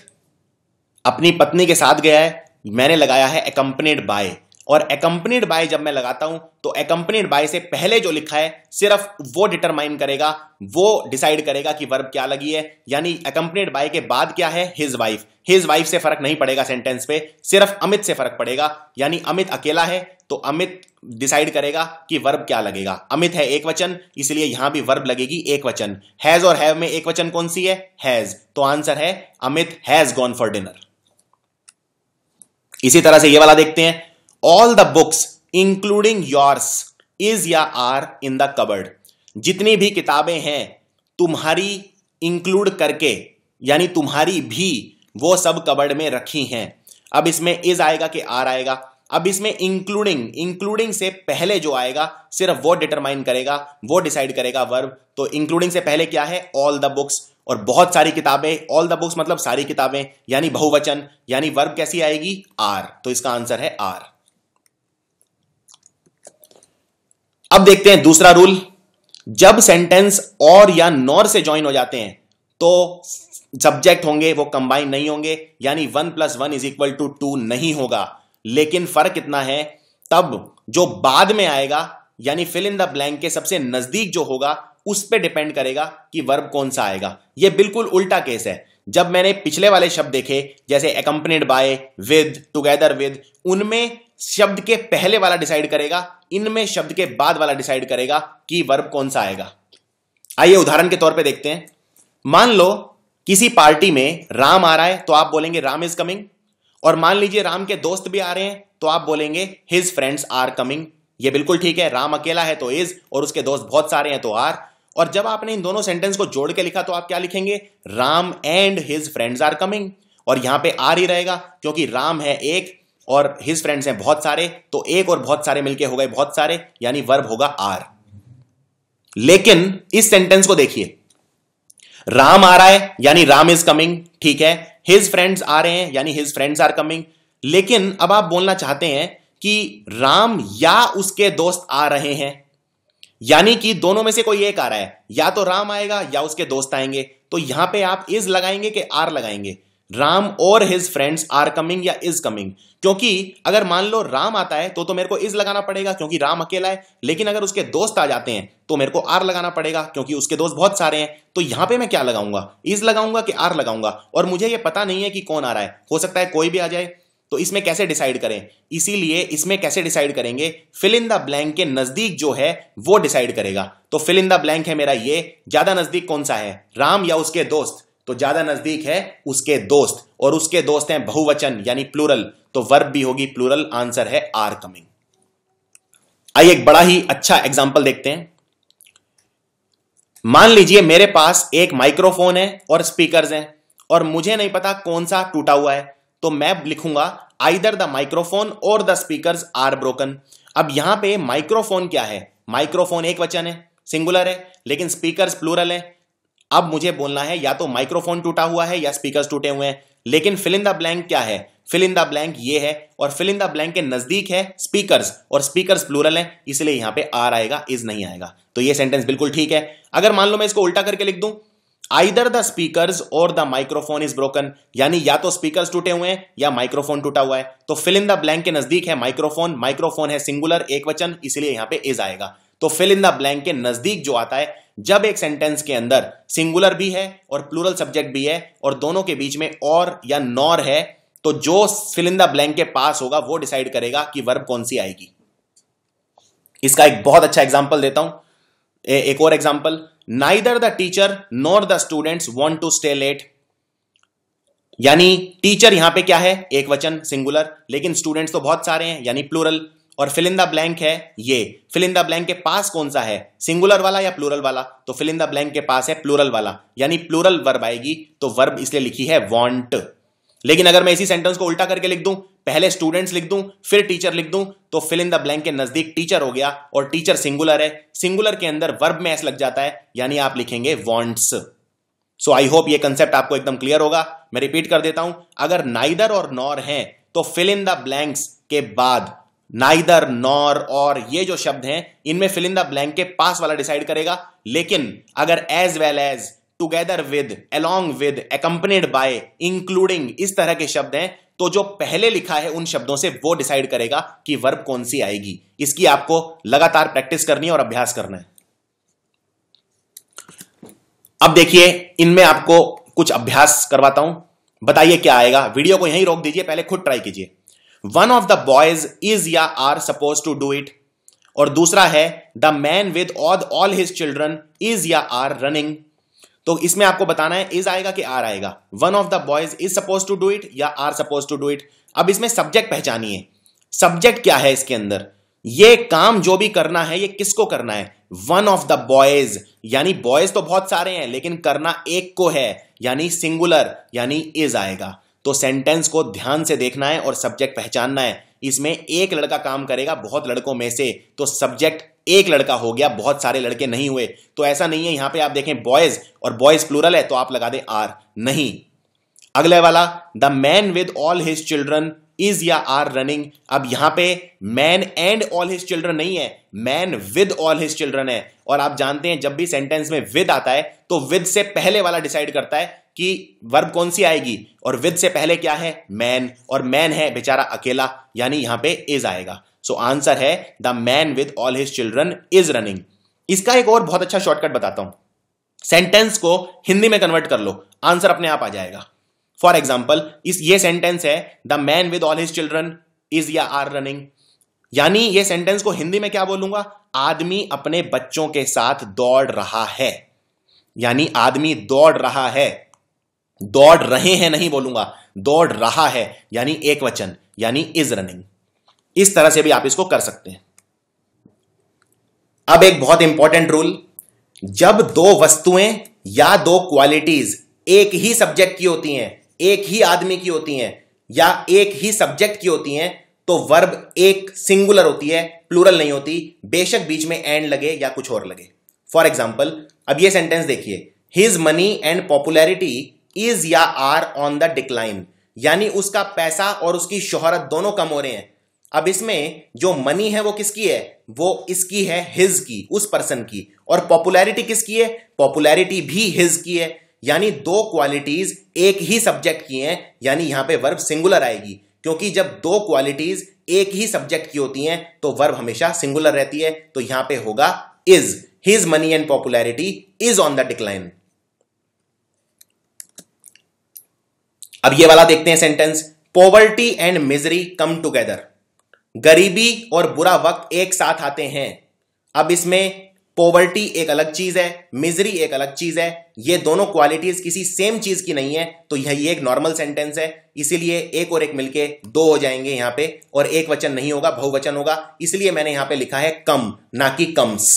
अपनी पत्नी के साथ गया है, मैंने लगाया है अकम्पनीड बाय, और अकम्पनीड बाय जब मैं लगाता हूं तो अकम्पनीड बाय से पहले जो लिखा है सिर्फ वो डिटरमाइन करेगा, वो डिसाइड करेगा कि वर्ब क्या लगी है। यानी अकम्पनीड बाय के बाद क्या है, हिज वाइफ। हिज वाइफ से फर्क नहीं पड़ेगा सेंटेंस पे, सिर्फ अमित से फर्क पड़ेगा। यानी अमित अकेला है तो अमित डिसाइड करेगा कि वर्ब क्या लगेगा। अमित है एक वचन, इसलिए यहां भी वर्ब लगेगी एक वचन। हैज और हैव में एक वचन कौन सी है, हैज, तो आंसर है Amit has gone for dinner. इसी तरह से ये वाला देखते हैं, all the books including yours is या आर इन द कबर्ड। जितनी भी किताबें हैं तुम्हारी इंक्लूड करके, यानी तुम्हारी भी, वो सब कबर्ड में रखी हैं। अब इसमें इज आएगा कि आर आएगा। अब इसमें इंक्लूडिंग से पहले जो आएगा सिर्फ वो डिटरमाइन करेगा, वो डिसाइड करेगा वर्ब। तो इंक्लूडिंग से पहले क्या है, ऑल द बुक्स, और बहुत सारी किताबें, ऑल द बुक्स मतलब सारी किताबें, यानी बहुवचन, यानी वर्ब कैसी आएगी, आर। तो इसका आंसर है आर। अब देखते हैं दूसरा रूल, जब सेंटेंस और या नॉर से ज्वाइन हो जाते हैं तो सब्जेक्ट होंगे वो कंबाइन नहीं होंगे, यानी 1 + 1 = 2 नहीं होगा। लेकिन फर्क इतना है, तब जो बाद में आएगा यानी फिल इन द ब्लैंक के सबसे नजदीक जो होगा उस पे डिपेंड करेगा कि वर्ब कौन सा आएगा। यह बिल्कुल उल्टा केस है। जब मैंने पिछले वाले शब्द देखे जैसे accompanied by, with, together with, उनमें शब्द के पहले वाला डिसाइड करेगा, इनमें शब्द के बाद वाला डिसाइड करेगा कि वर्ब कौन सा आएगा। आइए उदाहरण के तौर पे देखते हैं। मान लो किसी पार्टी में राम आ रहा है तो आप बोलेंगे राम इज कमिंग, और मान लीजिए राम के दोस्त भी आ रहे हैं तो आप बोलेंगे हिज फ्रेंड्स आर कमिंग। ये बिल्कुल ठीक है, राम अकेला है तो इज और उसके दोस्त बहुत सारे हैं तो आर। और जब आपने इन दोनों सेंटेंस को जोड़ के लिखा तो आप क्या लिखेंगे, Ram and his friends are coming, और यहां पे आर ही रहेगा क्योंकि राम है एक और हिज फ्रेंड्स हैं बहुत सारे, तो एक और बहुत सारे मिलके हो गए बहुत सारे, यानी वर्ब होगा आर। लेकिन इस सेंटेंस को देखिए, राम आ रहा है यानी राम इज कमिंग, ठीक है, हिज फ्रेंड्स आ रहे हैं यानी हिज फ्रेंड्स आर कमिंग। लेकिन अब आप बोलना चाहते हैं कि राम या उसके दोस्त आ रहे हैं, यानी कि दोनों में से कोई एक आ रहा है, या तो राम आएगा या उसके दोस्त आएंगे। तो यहां पे आप इज लगाएंगे कि आर लगाएंगे, राम और हिज फ्रेंड्स आर कमिंग या इज कमिंग। क्योंकि अगर मान लो राम आता है तो मेरे को इज लगाना पड़ेगा क्योंकि राम अकेला है, लेकिन अगर उसके दोस्त आ जाते हैं तो मेरे को आर लगाना पड़ेगा क्योंकि उसके दोस्त बहुत सारे हैं। तो यहां पे मैं क्या लगाऊंगा, इज लगाऊंगा कि आर लगाऊंगा, और मुझे ये पता नहीं है कि कौन आ रहा है, हो सकता है कोई भी आ जाए। तो इसमें कैसे डिसाइड करें, इसीलिए इसमें कैसे डिसाइड करेंगे, फिल इन द ब्लैंक के नजदीक जो है वो डिसाइड करेगा। तो फिल इन द ब्लैंक है मेरा ये, ज्यादा नजदीक कौन सा है, राम या उसके दोस्त, तो ज्यादा नजदीक है उसके दोस्त, और उसके दोस्त हैं बहुवचन यानी प्लूरल, तो वर्ब भी होगी प्लूरल, आंसर है आर कमिंग। आइए एक बड़ा ही अच्छा एग्जांपल देखते हैं। मान लीजिए मेरे पास एक माइक्रोफोन है और स्पीकर्स हैं और मुझे नहीं पता कौन सा टूटा हुआ है, तो मैं लिखूंगा आइदर द माइक्रोफोन और द स्पीकर्स आर ब्रोकन। अब यहां पे माइक्रोफोन क्या है, माइक्रोफोन एक वचन है, सिंगुलर है, लेकिन स्पीकर्स प्लूरल है। अब मुझे बोलना है या तो माइक्रोफोन टूटा हुआ है या स्पीकर्स टूटे हुए हैं, लेकिन फिल इन द ब्लैंक क्या है, फिल इन द ब्लैंक ये है, और फिल इन द ब्लैंक के नजदीक है स्पीकर्स, और स्पीकर्स प्लूरल है, इसलिए यहां पे आर आएगा, इज नहीं आएगा। तो ये सेंटेंस बिल्कुल ठीक है। अगर मान लो मैं इसको उल्टा करके लिख दूं, आइदर द स्पीकर्स और द माइक्रोफोन इज ब्रोकन, यानी या तो स्पीकर्स टूटे हुए हैं या माइक्रोफोन टूटा हुआ है, तो फिल इन द ब्लैंक के नजदीक है माइक्रोफोन, माइक्रोफोन है सिंगुलर एक वचन, इसलिए यहां पे इज आएगा। तो फिल इन द ब्लैंक के नजदीक जो आता है, जब एक सेंटेंस के अंदर सिंगुलर भी है और प्लूरल सब्जेक्ट भी है और दोनों के बीच में और या नॉर है, तो जो फिल इन द ब्लैंक के पास होगा वो डिसाइड करेगा कि वर्ब कौन सी आएगी। इसका एक बहुत अच्छा एग्जांपल देता हूं, एक और example, neither the teacher nor the students want to stay late, यानी टीचर यहां पे क्या है, एक वचन सिंगुलर, लेकिन स्टूडेंट्स तो बहुत सारे हैं यानी प्लूरल, और फिल इन द ब्लैंक है ये, फिल इन द ब्लैंक के पास कौन सा है, सिंगुलर वाला या प्लूरल वाला, तो फिल इन द ब्लैंक के पास है प्लूरल वाला, यानी प्लूरल वर्ब आएगी, तो वर्ब इसलिए लिखी है वांट। लेकिन अगर मैं इसी सेंटेंस को उल्टा करके लिख दूं, पहले स्टूडेंट्स लिख दूं फिर टीचर लिख दूं, तो फिल इन द ब्लैंक के नजदीक टीचर हो गया, और टीचर सिंगुलर है, सिंगुलर के अंदर वर्ब में एस लग जाता है, यानी आप लिखेंगे वांट्स। सो आई होप ये कंसेप्ट आपको एकदम क्लियर होगा। मैं रिपीट कर देता हूं, अगर नाइदर और नॉर हैं तो फिल इन द ब्लैंक्स के बाद नाइदर, नॉर और ये जो शब्द हैं इनमें फिल इन द ब्लैंक के पास वाला डिसाइड करेगा, लेकिन अगर as well as, together with, along with, accompanied by, including, इस तरह के शब्द हैं, तो जो पहले लिखा है उन शब्दों से वो डिसाइड करेगा कि वर्ब कौन सी आएगी। इसकी आपको लगातार प्रैक्टिस करनी है और अभ्यास करना है। अब देखिए इनमें आपको कुछ अभ्यास करवाता हूं, बताइए क्या आएगा। वीडियो को यहीं रोक दीजिए, पहले खुद ट्राई कीजिए। One of the boys is या are suppose to do it, और दूसरा है the man with all his children is या आर रनिंग। तो इसमें आपको बताना है इज आएगा कि आर आएगा। One of the boys is suppose to do it या are suppose to do it. अब इसमें सब्जेक्ट पहचानिए, सब्जेक्ट क्या है इसके अंदर, ये काम जो भी करना है ये किसको करना है, वन ऑफ द बॉयज, यानी बॉयज तो बहुत सारे हैं लेकिन करना एक को है, यानी सिंगुलर, यानी इज आएगा। तो सेंटेंस को ध्यान से देखना है और सब्जेक्ट पहचानना है। इसमें एक लड़का काम करेगा बहुत लड़कों में से, तो सब्जेक्ट एक लड़का हो गया, बहुत सारे लड़के नहीं हुए। तो ऐसा नहीं है, यहां पे आप देखें बॉयज और बॉयज प्लूरल है तो आप लगा दें आर, नहीं। अगले वाला the man with all his children is या आर रनिंग। अब यहां पे man and all his children नहीं है, man with all his children है। और आप जानते हैं जब भी सेंटेंस में विद आता है तो विद से पहले वाला डिसाइड करता है कि वर्ब कौन सी आएगी, और विद से पहले क्या है, मैन, और मैन है बेचारा अकेला, यानी यहां पे इज आएगा। सो आंसर है the man with all his children is running. इसका एक और बहुत अच्छा शॉर्टकट बताता हूं, सेंटेंस को हिंदी में कन्वर्ट कर लो, आंसर अपने आप आ जाएगा। फॉर एग्जाम्पल ये सेंटेंस है the man with all his children is या आर रनिंग, यानी ये सेंटेंस को हिंदी में क्या बोलूंगा, आदमी अपने बच्चों के साथ दौड़ रहा है, यानी आदमी दौड़ रहा है, दौड़ रहे हैं नहीं बोलूंगा, दौड़ रहा है, यानी एक वचन, यानी इज रनिंग। इस तरह से भी आप इसको कर सकते हैं। अब एक बहुत इंपॉर्टेंट रूल, जब दो वस्तुएं या दो क्वालिटीज एक ही सब्जेक्ट की होती हैं, एक ही आदमी की होती हैं, या एक ही सब्जेक्ट की होती हैं, तो वर्ब एक सिंगुलर होती है, प्लूरल नहीं होती, बेशक बीच में एंड लगे या कुछ और लगे। फॉर एग्जाम्पल अब ये सेंटेंस देखिए, his money and popularity is या आर ऑन द डिक्लाइन, यानी उसका पैसा और उसकी शोहरत दोनों कम हो रहे हैं। अब इसमें जो मनी है वो किसकी है, वो इसकी है, हिज की, उस पर्सन की, और पॉपुलैरिटी किसकी है, पॉपुलैरिटी भी हिज की है, यानी दो क्वालिटीज एक ही सब्जेक्ट की हैं, यानी यहां पे वर्ब सिंगुलर आएगी, क्योंकि जब दो क्वालिटीज एक ही सब्जेक्ट की होती हैं तो वर्ब हमेशा सिंगुलर रहती है। तो यहां पे होगा is, his money and popularity is on the decline. अब ये वाला देखते हैं sentence, poverty and misery come together, गरीबी और बुरा वक्त एक साथ आते हैं। अब इसमें पॉवर्टी एक अलग चीज है, मिजरी एक अलग चीज है, ये दोनों क्वालिटीज किसी सेम चीज की नहीं है, तो यह एक नॉर्मल सेंटेंस है, इसीलिए एक और एक मिलके दो हो जाएंगे यहां पे, और एक वचन नहीं होगा, बहुवचन होगा, इसलिए मैंने यहां पे लिखा है कम, ना कि कम्स।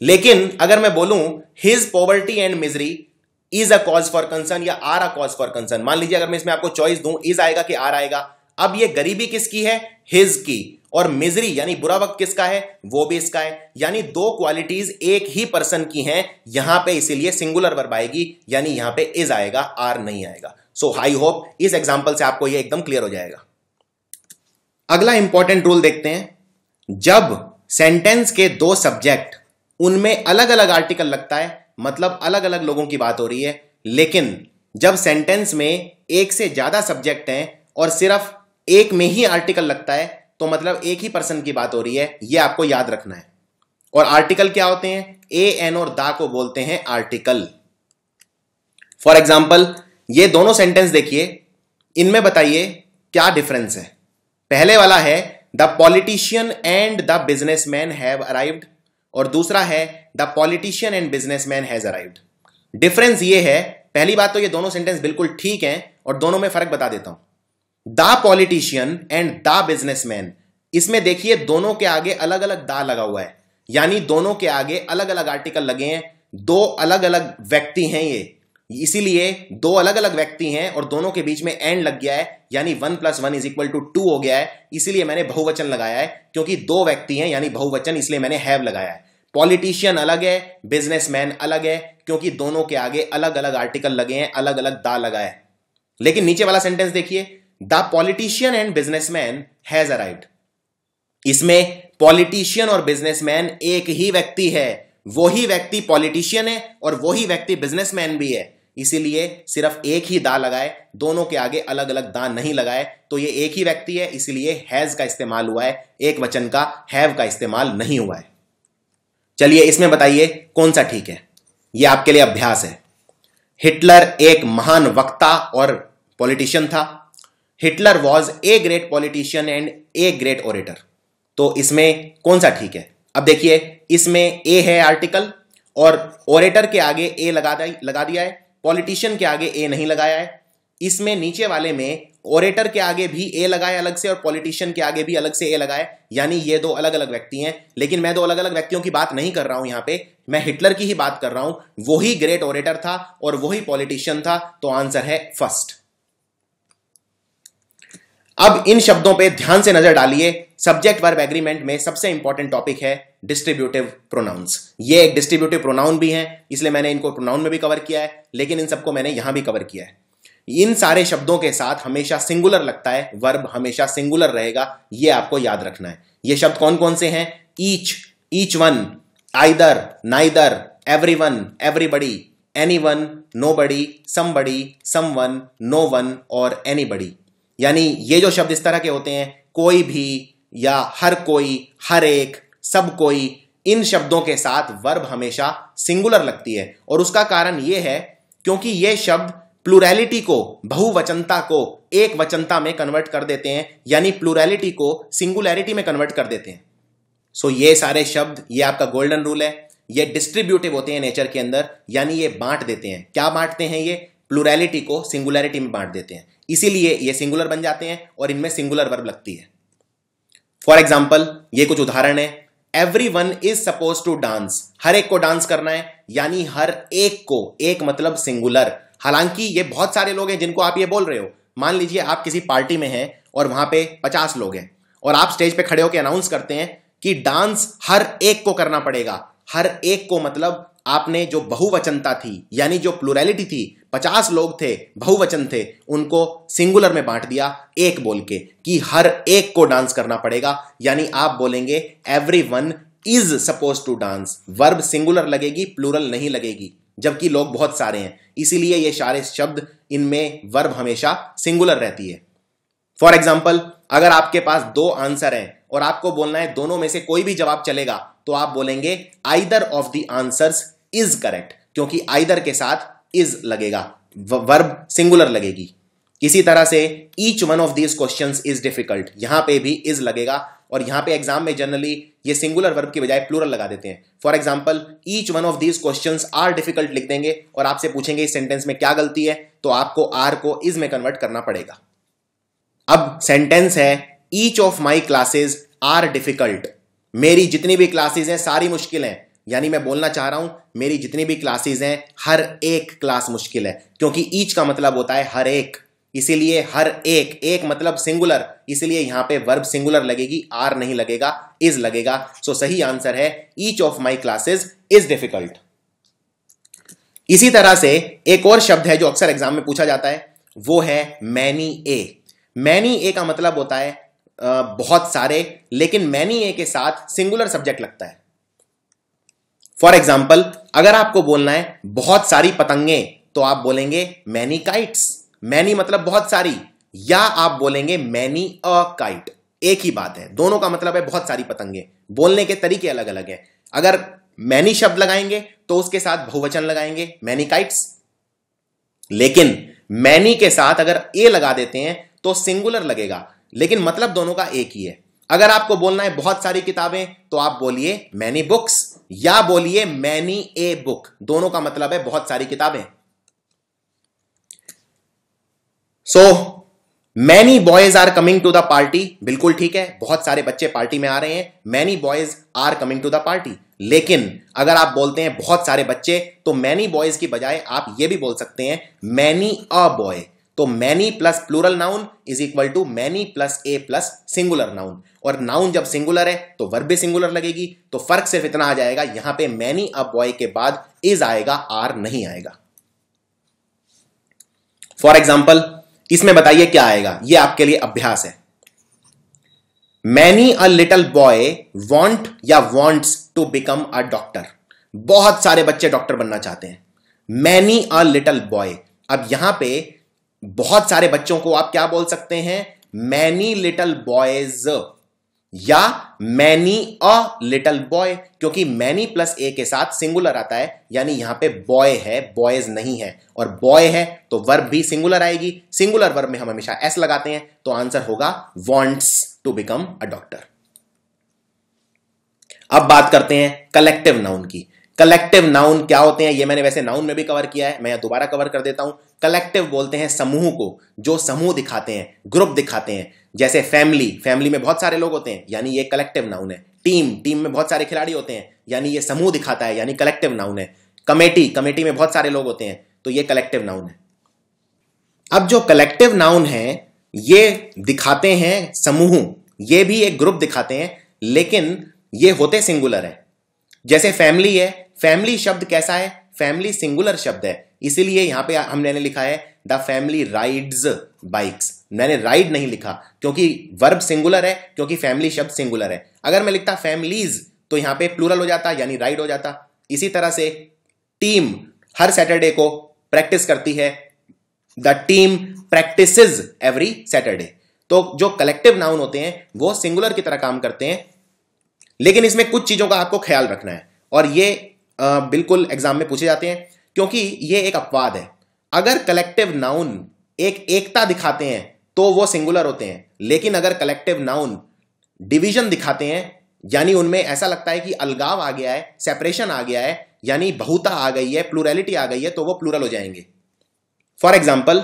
लेकिन अगर मैं बोलूं his poverty and misery is a cause for concern या are a cause for concern, मान लीजिए अगर मैं इसमें आपको चॉइस दूं इज आएगा कि आर आएगा। अब ये गरीबी किसकी है, हिज की, और मिजरी यानी बुरा वक्त किसका है, वो भी इसका है, यानी दो क्वालिटीज एक ही पर्सन की हैं यहां पे, इसीलिए सिंगुलर वर्ब आएगी, यानी यहां पे इज आएगा, आर नहीं आएगा। सो आई होप इस एग्जांपल से आपको ये एकदम क्लियर हो जाएगा। अगला इंपॉर्टेंट रूल देखते हैं, जब सेंटेंस के दो सब्जेक्ट उनमें अलग अलग आर्टिकल लगता है, मतलब अलग अलग लोगों की बात हो रही है, लेकिन जब सेंटेंस में एक से ज्यादा सब्जेक्ट हैं और सिर्फ एक में ही आर्टिकल लगता है, तो मतलब एक ही पर्सन की बात हो रही है, यह आपको याद रखना है। और आर्टिकल क्या होते हैं, ए एन और दा को बोलते हैं आर्टिकल। फॉर एग्जाम्पल ये दोनों सेंटेंस देखिए, इनमें बताइए क्या डिफरेंस है। पहले वाला है the politician and the businessman have arrived, और दूसरा है the politician and businessman has arrived. Difference ये है, पहली बात तो ये दोनों सेंटेंस बिल्कुल ठीक हैं और दोनों में फर्क बता देता हूं। The politician and the businessman, इसमें देखिए दोनों के आगे अलग अलग दा लगा हुआ है, यानी दोनों के आगे अलग अलग आर्टिकल लगे हैं, दो अलग अलग व्यक्ति हैं ये, इसीलिए दो अलग अलग व्यक्ति हैं और दोनों के बीच में एंड लग गया है, यानी 1 + 1 = 2 हो गया है, इसीलिए मैंने बहुवचन लगाया है, क्योंकि दो व्यक्ति हैं यानी बहुवचन, इसलिए मैंने हैव लगाया है। पॉलिटिशियन अलग है, बिजनेसमैन अलग है, क्योंकि दोनों के आगे अलग अलग आर्टिकल लगे हैं, अलग अलग दा लगा है। लेकिन नीचे वाला सेंटेंस देखिए, the politician and businessman has arrived, इसमें पॉलिटिशियन और बिजनेसमैन एक ही व्यक्ति है, वही व्यक्ति पॉलिटिशियन है और वही व्यक्ति बिजनेसमैन भी है, इसीलिए सिर्फ एक ही दा लगाए, दोनों के आगे अलग अलग दा नहीं लगाए। तो ये एक ही व्यक्ति है, इसीलिए हैज का इस्तेमाल हुआ है, एक वचन का हैव का इस्तेमाल नहीं हुआ है। चलिए इसमें बताइए कौन सा ठीक है। ये आपके लिए अभ्यास है। हिटलर एक महान वक्ता और पॉलिटिशियन था। Hitler was a great politician and a great orator. तो इसमें कौन सा ठीक है? अब देखिए, इसमें ए है आर्टिकल और ओरेटर के आगे ए लगा दिया है, पॉलिटिशियन के आगे ए नहीं लगाया है। इसमें नीचे वाले में ओरेटर के आगे भी ए लगाए अलग से और पॉलिटिशियन के आगे भी अलग से ए लगाए, यानी ये दो अलग अलग व्यक्ति हैं। लेकिन मैं दो अलग अलग व्यक्तियों की बात नहीं कर रहा हूं, यहां पे मैं हिटलर की ही बात कर रहा हूं। वही ग्रेट ओरेटर था और वही पॉलिटिशियन था, तो आंसर है फर्स्ट। अब इन शब्दों पे ध्यान से नजर डालिए। सब्जेक्ट वर्ब एग्रीमेंट में सबसे इंपॉर्टेंट टॉपिक है डिस्ट्रीब्यूटिव प्रोनाउंस। ये एक डिस्ट्रीब्यूटिव प्रोनाउन भी है, इसलिए मैंने इनको प्रोनाउन में भी कवर किया है, लेकिन इन सबको मैंने यहां भी कवर किया है। इन सारे शब्दों के साथ हमेशा सिंगुलर लगता है, वर्ब हमेशा सिंगुलर रहेगा, ये आपको याद रखना है। ये शब्द कौन कौन से हैं? Each one, either, neither, everyone, everybody, anyone, nobody, somebody, someone, no one और एनीबडी। यानी ये जो शब्द इस तरह के होते हैं, कोई भी या हर कोई, हर एक, सब कोई, इन शब्दों के साथ वर्ब हमेशा सिंगुलर लगती है। और उसका कारण यह है क्योंकि ये शब्द प्लूरैलिटी को, बहुवचनता को एक वचनता में कन्वर्ट कर देते हैं, यानी प्लूरैलिटी को सिंगुलैरिटी में कन्वर्ट कर देते हैं। सो ये सारे शब्द, ये आपका गोल्डन रूल है, ये डिस्ट्रीब्यूटिव होते हैं नेचर के अंदर, यानी ये बांट देते हैं। क्या बांटते हैं? ये प्लूरैलिटी को सिंगुलैरिटी में बांट देते हैं, इसीलिए ये सिंगुलर बन जाते हैं और इनमें सिंगुलर वर्ब लगती है। फॉर एग्जाम्पल, ये कुछ उदाहरण है। Everyone is suppose to dance, हर एक को डांस करना है, यानी हर एक को, एक मतलब सिंगुलर। हालांकि ये बहुत सारे लोग हैं जिनको आप ये बोल रहे हो। मान लीजिए आप किसी पार्टी में हैं और वहां पे 50 लोग हैं और आप स्टेज पे खड़े होकर अनाउंस करते हैं कि डांस हर एक को करना पड़ेगा। हर एक को मतलब आपने जो बहुवचनता थी, यानी जो प्लूरैलिटी थी, 50 लोग थे, बहुवचन थे, उनको सिंगुलर में बांट दिया एक बोल के कि हर एक को डांस करना पड़ेगा। यानी आप बोलेंगे everyone is suppose to dance, verb singular लगेगी, प्लूरल नहीं लगेगी, जबकि लोग बहुत सारे हैं, इसीलिए ये सारे शब्द, इनमें वर्ब हमेशा सिंगुलर रहती है। फॉर एग्जाम्पल, अगर आपके पास दो आंसर हैं और आपको बोलना है दोनों में से कोई भी जवाब चलेगा, तो आप बोलेंगे either of the answers is correct, क्योंकि आइदर के साथ इज लगेगा, वर्ब सिंगुलर लगेगी। इसी तरह से each one of these questions is difficult, यहां पे भी इज लगेगा और यहां पे एग्जाम में जनरली ये सिंगुलर वर्ब की बजाय प्लूरल लगा देते हैं। For example, each one of these questions are difficult लिख देंगे और आपसे पूछेंगे इस सेंटेंस में क्या गलती है, तो आपको आर को इज में कन्वर्ट करना पड़ेगा। अब सेंटेंस है each of my classes are difficult, मेरी जितनी भी क्लासेज हैं सारी मुश्किल हैं, यानी मैं बोलना चाह रहा हूं मेरी जितनी भी क्लासेज हैं हर एक क्लास मुश्किल है, क्योंकि ईच का मतलब होता है हर एक, इसीलिए हर एक, एक मतलब सिंगुलर, इसलिए यहां पे वर्ब सिंगुलर लगेगी, आर नहीं लगेगा, इज लगेगा। सो सही आंसर है each of my classes is difficult. इसी तरह से एक और शब्द है जो अक्सर एग्जाम में पूछा जाता है, वो है मैनी ए। मैनी ए का मतलब होता है बहुत सारे, लेकिन मैनी ए के साथ सिंगुलर सब्जेक्ट लगता है। फॉर एग्जाम्पल, अगर आपको बोलना है बहुत सारी पतंगे, तो आप बोलेंगे मैनी काइट्स, मैनी मतलब बहुत सारी, या आप बोलेंगे मैनी अ काइट, एक ही बात है, दोनों का मतलब है बहुत सारी पतंगे, बोलने के तरीके अलग अलग हैं। अगर मैनी शब्द लगाएंगे तो उसके साथ बहुवचन लगाएंगे मैनी काइट्स, लेकिन मैनी के साथ अगर ए लगा देते हैं तो सिंगुलर लगेगा, लेकिन मतलब दोनों का एक ही है। अगर आपको बोलना है बहुत सारी किताबें, तो आप बोलिए मैनी बुक्स या बोलिए मैनी ए बुक, दोनों का मतलब है बहुत सारी किताबें। So many boys are coming to the party, बिल्कुल ठीक है, बहुत सारे बच्चे पार्टी में आ रहे हैं, many boys are coming to the party. लेकिन अगर आप बोलते हैं बहुत सारे बच्चे, तो मैनी बॉयज की बजाय आप ये भी बोल सकते हैं मैनी अ बॉय। तो many plus plural noun is equal to many plus a plus singular noun, और नाउन जब सिंगुलर है तो वर्ब भी सिंगुलर लगेगी। तो फर्क सिर्फ इतना आ जाएगा, यहां पे मैनी अ बॉय के बाद इज आएगा, आर नहीं आएगा। फॉर एग्जाम्पल, इसमें बताइए क्या आएगा, ये आपके लिए अभ्यास है। Many a little boy want या wants to become a doctor. बहुत सारे बच्चे डॉक्टर बनना चाहते हैं। मैनी अ लिटिल बॉय, अब यहां पे बहुत सारे बच्चों को आप क्या बोल सकते हैं? मैनी लिटिल बॉयज या मैनी अ लिटिल बॉय, क्योंकि मैनी प्लस ए के साथ सिंगुलर आता है, यानी यहां पे बॉय है, बॉयज नहीं है, और बॉय है तो वर्ब भी सिंगुलर आएगी। सिंगुलर वर्ब में हम हमेशा एस लगाते हैं, तो आंसर होगा wants to become a doctor. अब बात करते हैं कलेक्टिव नाउन की। कलेक्टिव नाउन क्या होते हैं? ये मैंने वैसे नाउन में भी कवर किया है, मैं दोबारा कवर कर देता हूं। कलेक्टिव बोलते हैं समूह को, जो समूह दिखाते हैं, ग्रुप दिखाते हैं। जैसे फैमिली, फैमिली में बहुत सारे लोग होते हैं, यानी ये कलेक्टिव नाउन है। टीम, टीम में बहुत सारे खिलाड़ी होते हैं, यानी ये समूह दिखाता है, यानी कलेक्टिव नाउन है। कमेटी, कमेटी में बहुत सारे लोग होते हैं, तो ये कलेक्टिव नाउन है। अब जो कलेक्टिव नाउन है ये दिखाते हैं समूह, ये भी एक ग्रुप दिखाते हैं, लेकिन ये होते सिंगुलर है। जैसे फैमिली है, फैमिली शब्द कैसा है? फैमिली सिंगुलर शब्द है, इसीलिए यहां पे हमने लिखा है द फैमिली राइड्स बाइक्स। मैंने राइड नहीं लिखा क्योंकि वर्ब सिंगुलर है, क्योंकि फैमिली शब्द सिंगुलर है। अगर मैं लिखता फैमिलीज तो यहां पे प्लूरल हो जाता, यानी राइड हो जाता। इसी तरह से टीम हर सैटरडे को प्रैक्टिस करती है, the team practices every Saturday. तो जो कलेक्टिव नाउन होते हैं वो सिंगुलर की तरह काम करते हैं, लेकिन इसमें कुछ चीजों का आपको ख्याल रखना है, और ये बिल्कुल एग्जाम में पूछे जाते हैं, क्योंकि ये एक अपवाद है। अगर कलेक्टिव नाउन एक एकता दिखाते हैं तो वो सिंगुलर होते हैं, लेकिन अगर कलेक्टिव नाउन डिवीजन दिखाते हैं, यानी उनमें ऐसा लगता है कि अलगाव आ गया है, सेपरेशन आ गया है, यानी बहुता आ गई है, प्लूरैलिटी आ गई है, तो वो प्लूरल हो जाएंगे। For example,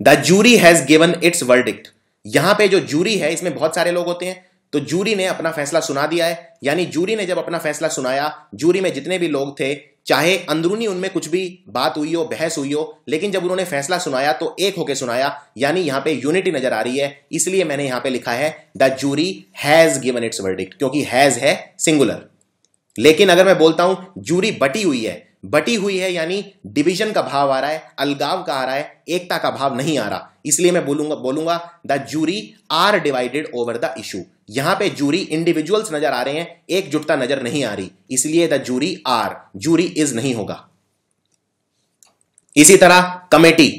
the jury has given its verdict. यहां पे जो जूरी है इसमें बहुत सारे लोग होते हैं, तो जूरी ने अपना फैसला सुना दिया है, यानी जूरी ने जब अपना फैसला सुनाया, जूरी में जितने भी लोग थे, चाहे अंदरूनी उनमें कुछ भी बात हुई हो, बहस हुई हो, लेकिन जब उन्होंने फैसला सुनाया तो एक होके सुनाया, यानी यहां पे यूनिटी नजर आ रही है। इसलिए मैंने यहां पे लिखा है the jury has given its verdict, क्योंकि हैज है सिंगुलर। लेकिन अगर मैं बोलता हूं जूरी बटी हुई है, बटी हुई है यानी डिवीजन का भाव आ रहा है, अलगाव का आ रहा है, एकता का भाव नहीं आ रहा, इसलिए मैं बोलूंगा the jury are divided over the issue. यहां पे जूरी इंडिविजुअल्स नजर आ रहे हैं, एकजुटता नजर नहीं आ रही, इसलिए the jury are, jury is नहीं होगा। इसी तरह कमेटी,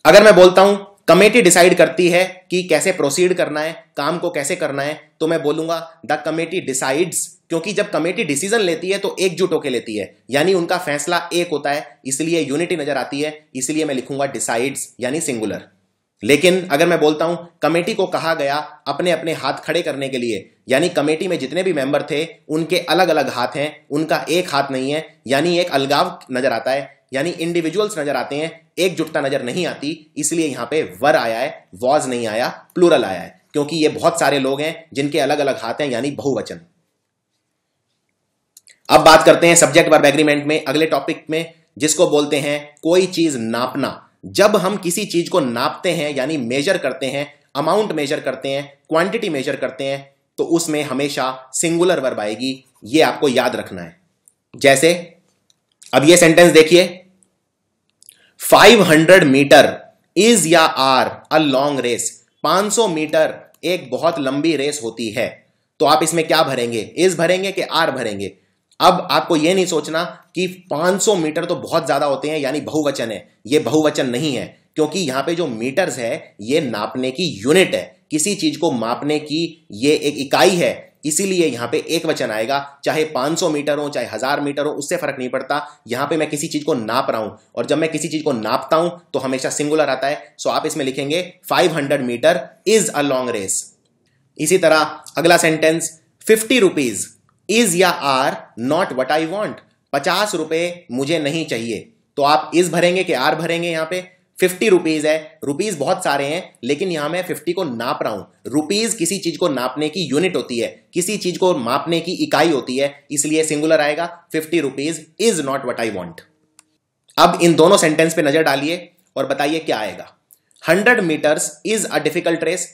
अगर मैं बोलता हूं कमेटी डिसाइड करती है कि कैसे प्रोसीड करना है, काम को कैसे करना है, तो मैं बोलूंगा द कमेटी डिसाइड्स, क्योंकि जब कमेटी डिसीजन लेती है तो एकजुट होकर लेती है, यानी उनका फैसला एक होता है, इसलिए यूनिटी नजर आती है, इसलिए मैं लिखूंगा डिसाइड्स यानी सिंगुलर। लेकिन अगर मैं बोलता हूं कमेटी को कहा गया अपने अपने हाथ खड़े करने के लिए, यानी कमेटी में जितने भी मेंबर थे उनके अलग अलग हाथ हैं, उनका एक हाथ नहीं है, यानी एक अलगाव नजर आता है, यानी इंडिविजुअल्स नजर आते हैं, एकजुटता नजर नहीं आती, इसलिए यहां पे वर आया है, वॉज नहीं आया, प्लूरल आया है, क्योंकि ये बहुत सारे लोग हैं जिनके अलग अलग हाथ हैं, यानी बहुवचन। अब बात करते हैं सब्जेक्ट वर्ब एग्रीमेंट में अगले टॉपिक में, जिसको बोलते हैं कोई चीज नापना। जब हम किसी चीज को नापते हैं यानी मेजर करते हैं, अमाउंट मेजर करते हैं, क्वांटिटी मेजर करते हैं, तो उसमें हमेशा सिंगुलर वर्ब आएगी, ये आपको याद रखना है। जैसे अब ये सेंटेंस देखिए, 500 मीटर इज या are a long race. 500 metre एक बहुत लंबी रेस होती है, तो आप इसमें क्या भरेंगे? इज भरेंगे कि आर भरेंगे? अब आपको यह नहीं सोचना कि 500 मीटर तो बहुत ज्यादा होते हैं यानी बहुवचन है, ये बहुवचन नहीं है, क्योंकि यहां पे जो मीटर्स है ये नापने की यूनिट है, किसी चीज को मापने की ये एक इकाई है, इसीलिए यहां पे एक वचन आएगा। चाहे 500 मीटर हो चाहे 1000 मीटर हो, उससे फर्क नहीं पड़ता, यहां पे मैं किसी चीज को नाप रहा हूं, और जब मैं किसी चीज को नापता हूं तो हमेशा सिंगुलर आता है। सो आप इसमें लिखेंगे 500 metre is a long race. इसी तरह अगला सेंटेंस, 50 रुपीज इज या are not what I want. 50 रुपए मुझे नहीं चाहिए, तो आप इज भरेंगे कि आर भरेंगे? यहां पे 50 रुपीज है, रुपीज बहुत सारे हैं, लेकिन यहां मैं 50 को नाप रहा हूं। रुपीज किसी चीज को नापने की यूनिट होती है, किसी चीज को मापने की इकाई होती है, इसलिए सिंगुलर आएगा। 50 rupees is not what I want. अब इन दोनों सेंटेंस पे नजर डालिए और बताइए क्या आएगा। 100 metres is a difficult race,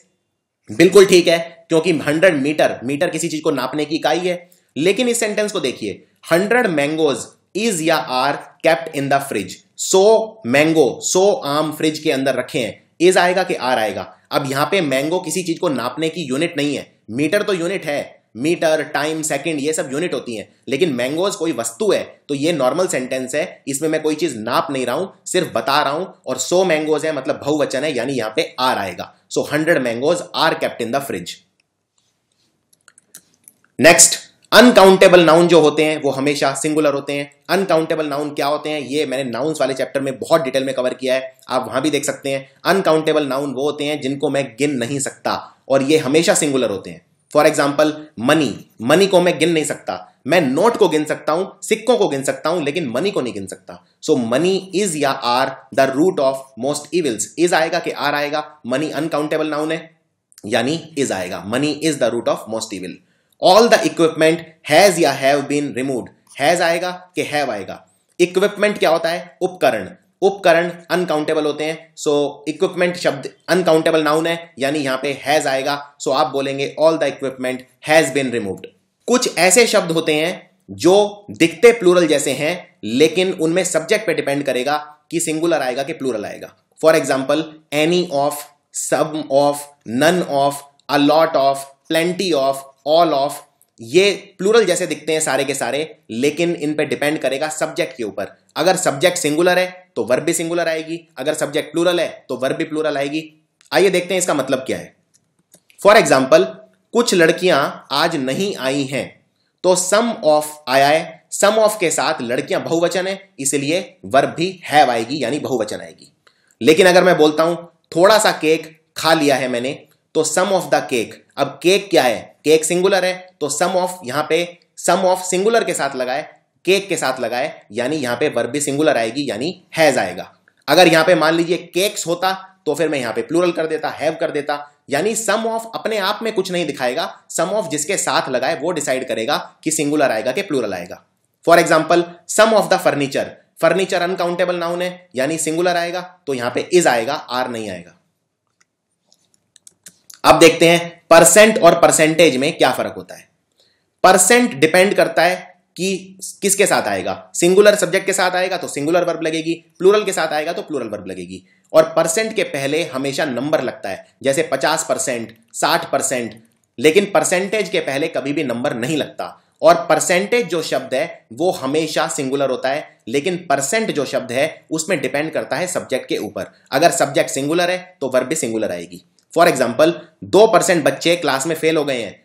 बिल्कुल ठीक है, क्योंकि 100 मीटर, मीटर किसी चीज को नापने की इकाई है। लेकिन इस सेंटेंस को देखिए, 100 मैंगोज इज या are kept in the fridge. 100 mango, 100 आम फ्रिज के अंदर रखे हैं, इज आएगा कि आर आएगा? अब यहां पे मैंगो किसी चीज को नापने की यूनिट नहीं है, मीटर तो यूनिट है, मीटर, टाइम, सेकंड, ये सब यूनिट होती हैं। लेकिन मैंगोज कोई वस्तु है, तो ये नॉर्मल सेंटेंस है, इसमें मैं कोई चीज नाप नहीं रहा हूं, सिर्फ बता रहा हूं। और 100 मैंगोज है मतलब बहुवचन है, यानी यहां पे आर आएगा। So 100 mangoes are kept in the fridge. Next, uncountable noun जो होते हैं वो हमेशा सिंगुलर होते हैं। अनकाउंटेबल नाउन क्या होते हैं, ये मैंने नाउन्स वाले चैप्टर में बहुत डिटेल में कवर किया है, आप वहां भी देख सकते हैं। अनकाउंटेबल नाउन वो होते हैं जिनको मैं गिन नहीं सकता, और ये हमेशा सिंगुलर होते हैं। फॉर एग्जाम्पल मनी, मनी को मैं गिन नहीं सकता। मैं नोट को गिन सकता हूं, सिक्कों को गिन सकता हूं, लेकिन मनी को नहीं गिन सकता। सो मनी इज या are the root of most evils. Is आएगा कि आर आएगा? मनी अनकाउंटेबल नाउन है, यानी इज आएगा। Money is the root of most evil. All the equipment has या हैव बीन रिमूव्ड। हैज आएगा कि हैव आएगा? इक्विपमेंट क्या होता है? उपकरण। उपकरण अनकाउंटेबल होते हैं, सो इक्विपमेंट शब्द अनकाउंटेबल नाउन है, यानी यहां पे हैज आएगा। सो आप बोलेंगे all the equipment has been removed. कुछ ऐसे शब्द होते हैं जो दिखते प्लूरल जैसे हैं, लेकिन उनमें सब्जेक्ट पे डिपेंड करेगा कि सिंगुलर आएगा कि प्लूरल आएगा। For example any of, some of, none of, a lot of, plenty of, all of. ये प्लूरल जैसे दिखते हैं सारे के सारे, लेकिन इन पे डिपेंड करेगा सब्जेक्ट के ऊपर। अगर सब्जेक्ट सिंगुलर है तो वर्ब भी सिंगुलर आएगी, अगर सब्जेक्ट प्लूरल है तो वर्ब भी प्लूरल आएगी। आइए देखते हैं इसका मतलब क्या है। फॉर एग्जाम्पल कुछ लड़कियां आज नहीं आई हैं, तो सम ऑफ आया है। सम ऑफ के साथ लड़कियां बहुवचन है, इसलिए वर्ब भी हैव आएगी, यानी बहुवचन आएगी। लेकिन अगर मैं बोलता हूं थोड़ा सा केक खा लिया है मैंने, तो सम ऑफ द केक। अब केक क्या है? केक सिंगुलर है, तो सम ऑफ, यहां पे सम ऑफ सिंगुलर के साथ लगाए, केक के साथ लगाए, यानी यहां पे वर्ब भी सिंगुलर आएगी, यानी हैज आएगा। अगर यहां पे मान लीजिए केक्स होता तो फिर मैं यहां पे प्लूरल कर देता, हैव कर देता। यानी सम ऑफ अपने आप में कुछ नहीं दिखाएगा, सम ऑफ जिसके साथ लगाए वो डिसाइड करेगा कि सिंगुलर आएगा कि प्लूरल आएगा। For example some of the furniture. Furniture uncountable noun है, यानी सिंगुलर आएगा, तो यहां पे इज आएगा, आर नहीं आएगा। अब देखते हैं परसेंट और परसेंटेज में क्या फर्क होता है। परसेंट डिपेंड करता है कि किसके साथ आएगा। सिंगुलर सब्जेक्ट के साथ आएगा तो सिंगुलर वर्ब लगेगी, प्लूरल के साथ आएगा तो प्लूरल वर्ब लगेगी। और परसेंट के पहले हमेशा नंबर लगता है, जैसे 50%, 60%, लेकिन परसेंटेज के पहले कभी भी नंबर नहीं लगता। और परसेंटेज जो शब्द है वो हमेशा सिंगुलर होता है, लेकिन परसेंट जो शब्द है उसमें डिपेंड करता है सब्जेक्ट के ऊपर। अगर सब्जेक्ट सिंगुलर है तो वर्ब भी सिंगुलर आएगी। फॉर एग्जाम्पल 2% बच्चे क्लास में फेल हो गए हैं,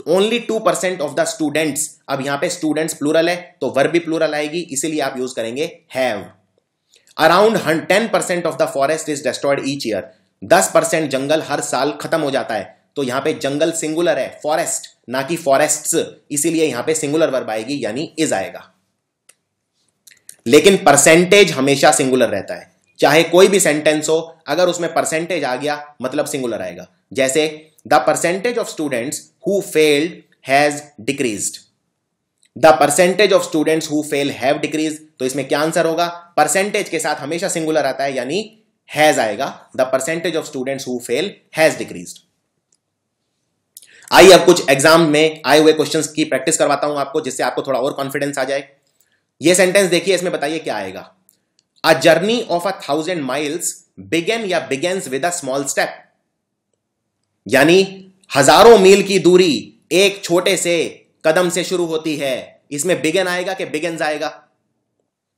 ओनली 2% ऑफ द स्टूडेंट्स। अब यहां पे स्टूडेंट्स प्लूरल है तो वर्ब भी प्लूरल आएगी, इसीलिए आप यूज करेंगे have. Around 10% of the forest is destroyed each year. 10% जंगल हर साल खत्म हो जाता है, तो यहां पे जंगल सिंगुलर है, फॉरेस्ट ना कि फॉरेस्ट्स, इसीलिए यहां पे सिंगुलर वर्ब आएगी, यानी इज आएगा। लेकिन परसेंटेज हमेशा सिंगुलर रहता है, चाहे कोई भी सेंटेंस हो, अगर उसमें परसेंटेज आ गया मतलब सिंगुलर आएगा। जैसे the percentage of students who failed has decreased. The percentage of students who fail have decrease, तो इसमें क्या आंसर होगा? परसेंटेज के साथ हमेशा सिंगुलर आता है, यानी हैज आएगा। The percentage of students who fail has decreased. आइए अब कुछ एग्जाम में आए हुए क्वेश्चंस की प्रैक्टिस करवाता हूं आपको, जिससे आपको थोड़ा और कॉन्फिडेंस आ जाए। यह सेंटेंस देखिए, इसमें बताइए क्या आएगा। A journey of 1,000 miles began या begins with a small step। यानी हजारों मील की दूरी एक छोटे से कदम से शुरू होती है। इसमें begin आएगा कि begins आएगा?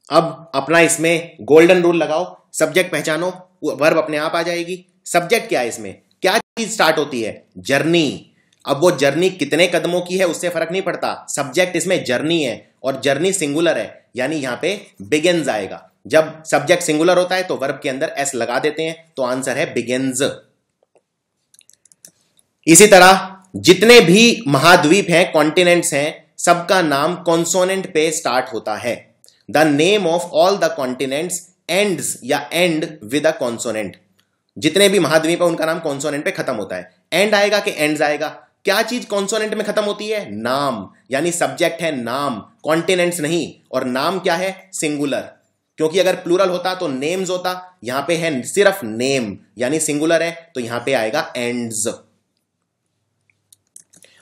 अब अपना इसमें गोल्डन रूल लगाओ, सब्जेक्ट पहचानो, वर्ब अपने आप आ जाएगी। सब्जेक्ट क्या है इसमें, क्या चीज स्टार्ट होती है? जर्नी। अब वो जर्नी कितने कदमों की है उससे फर्क नहीं पड़ता, सब्जेक्ट इसमें जर्नी है और जर्नी सिंगुलर है, यानी यहां पे begins आएगा। जब सब्जेक्ट सिंगुलर होता है तो वर्ब के अंदर एस लगा देते हैं, तो आंसर है बिगिंस। इसी तरह जितने भी महाद्वीप हैं, कॉन्टिनेंट्स हैं, सबका नाम कॉन्सोनेंट पे स्टार्ट होता है। The name of all the continents ends या एंड विद अ कॉन्सोनेंट। जितने भी महाद्वीप है उनका नाम कॉन्सोनेंट पे खत्म होता है। एंड आएगा कि एंड्स आएगा? क्या चीज कॉन्सोनेंट में खत्म होती है? नाम, यानी सब्जेक्ट है नाम, कॉन्टिनेंट्स नहीं। और नाम क्या है? सिंगुलर, क्योंकि अगर प्लूरल होता तो नेम्स होता, यहां पे है सिर्फ नेम, यानी सिंगुलर है, तो यहां पे आएगा एंड्स।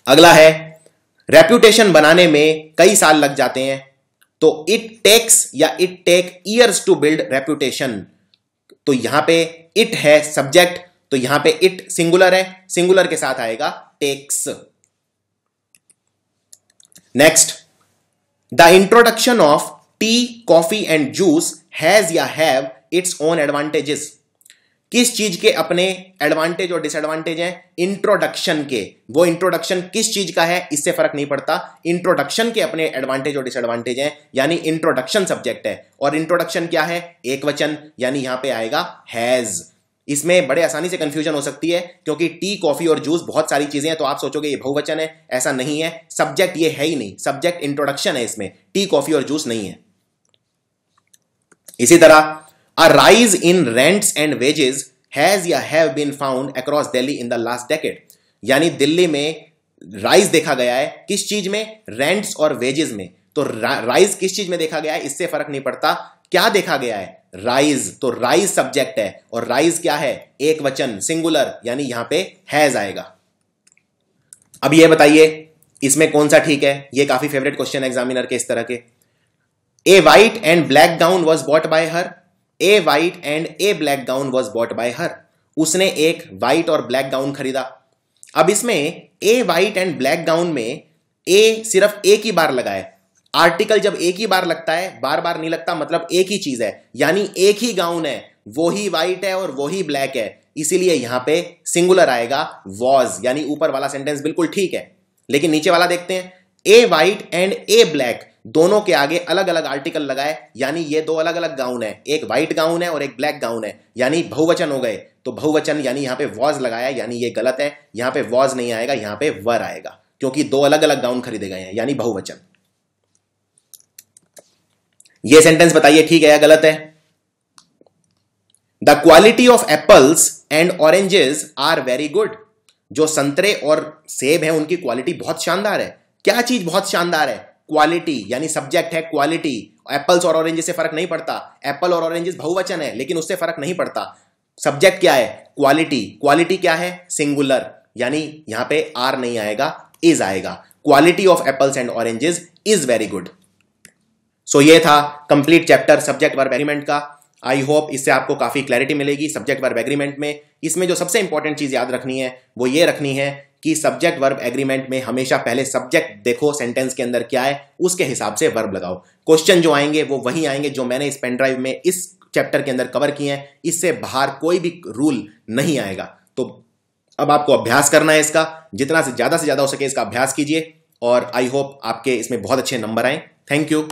अगला है रेप्यूटेशन बनाने में कई साल लग जाते हैं, तो इट टेक्स या it take years to build reputation. तो यहां पे इट है सब्जेक्ट, तो यहां पे इट सिंगुलर है, सिंगुलर के साथ आएगा takes. Next, the introduction of tea, coffee and juice has या हैव इट्स ओन एडवांटेजेस। किस चीज के अपने एडवांटेज और डिसएडवांटेज हैं? इंट्रोडक्शन के। वो इंट्रोडक्शन किस चीज का है इससे फर्क नहीं पड़ता, इंट्रोडक्शन के अपने एडवांटेज और डिसएडवांटेज हैं, यानी इंट्रोडक्शन सब्जेक्ट है। और इंट्रोडक्शन क्या है? एक वचन, यानी यहां पे आएगा हैज। इसमें बड़े आसानी से कंफ्यूजन हो सकती है क्योंकि टी, कॉफी और जूस बहुत सारी चीजें हैं, तो आप सोचोगे ये बहुवचन है, ऐसा नहीं है। सब्जेक्ट ये है ही नहीं, सब्जेक्ट इंट्रोडक्शन है, इसमें टी, कॉफी और जूस नहीं है। इसी तरह A rise in rents and wages has या have been found across Delhi in the last decade। यानी दिल्ली में राइज देखा गया है, किस चीज में? रेंट्स और वेजेस में। तो राइज किस चीज में देखा गया है इससे फर्क नहीं पड़ता, क्या देखा गया है? राइज। तो राइज सब्जेक्ट है और राइज क्या है? एक वचन, सिंगुलर, यानी यहां पे हैज आएगा। अब ये बताइए इसमें कौन सा ठीक है? ये काफी फेवरेट क्वेश्चन है एग्जामिनर के इस तरह के। A white and black gown was bought by her. A white and a black gown was bought by her. उसने एक व्हाइट और ब्लैक गाउन खरीदा। अब इसमें a white and black gown में ए सिर्फ एक ही बार लगा है। आर्टिकल जब एक ही बार लगता है, बार बार नहीं लगता, मतलब एक ही चीज है, यानी एक ही गाउन है, वो ही व्हाइट है और वो ही ब्लैक है, इसीलिए यहां पे सिंगुलर आएगा वॉज। यानी ऊपर वाला सेंटेंस बिल्कुल ठीक है, लेकिन नीचे वाला देखते हैं। ए व्हाइट एंड ए ब्लैक, दोनों के आगे अलग अलग आर्टिकल लगाए, यानी ये दो अलग अलग गाउन है, एक व्हाइट गाउन है और एक ब्लैक गाउन है, यानी बहुवचन हो गए। तो बहुवचन यानी यहां पे वॉज लगाया, यानी ये गलत है, यहां पे वॉज नहीं आएगा, यहां पे वर आएगा, क्योंकि दो अलग अलग गाउन खरीदे गए हैं, यानी बहुवचन। ये सेंटेंस बताइए ठीक है या गलत है? The quality of apples and oranges are very good. जो संतरे और सेब हैं उनकी क्वालिटी बहुत शानदार है। क्या चीज बहुत शानदार है? क्वालिटी, यानी सब्जेक्ट है क्वालिटी। एप्पल्स और ऑरेंजेस से फर्क नहीं पड़ता, एप्पल और ऑरेंजेस बहुवचन है लेकिन उससे फर्क नहीं पड़ता। सब्जेक्ट क्या है? क्वालिटी। क्वालिटी क्या है? सिंगुलर, यानी यहां पे आर नहीं आएगा, इज आएगा। Quality of apples and oranges is very good. So ये था complete chapter subject verb agreement का। आई होप इससे आपको काफी क्लैरिटी मिलेगी सब्जेक्ट वर्ब एग्रीमेंट में। इसमें जो सबसे इंपॉर्टेंट चीज याद रखनी है वो ये रखनी है कि सब्जेक्ट वर्ब एग्रीमेंट में हमेशा पहले सब्जेक्ट देखो सेंटेंस के अंदर क्या है, उसके हिसाब से वर्ब लगाओ। क्वेश्चन जो आएंगे वो वही आएंगे जो मैंने इस पेन ड्राइव में इस चैप्टर के अंदर कवर किए हैं, इससे बाहर कोई भी रूल नहीं आएगा। तो अब आपको अभ्यास करना है इसका, जितना से ज्यादा हो सके इसका अभ्यास कीजिए और आई होप आपके इसमें बहुत अच्छे नंबर आए। Thank you.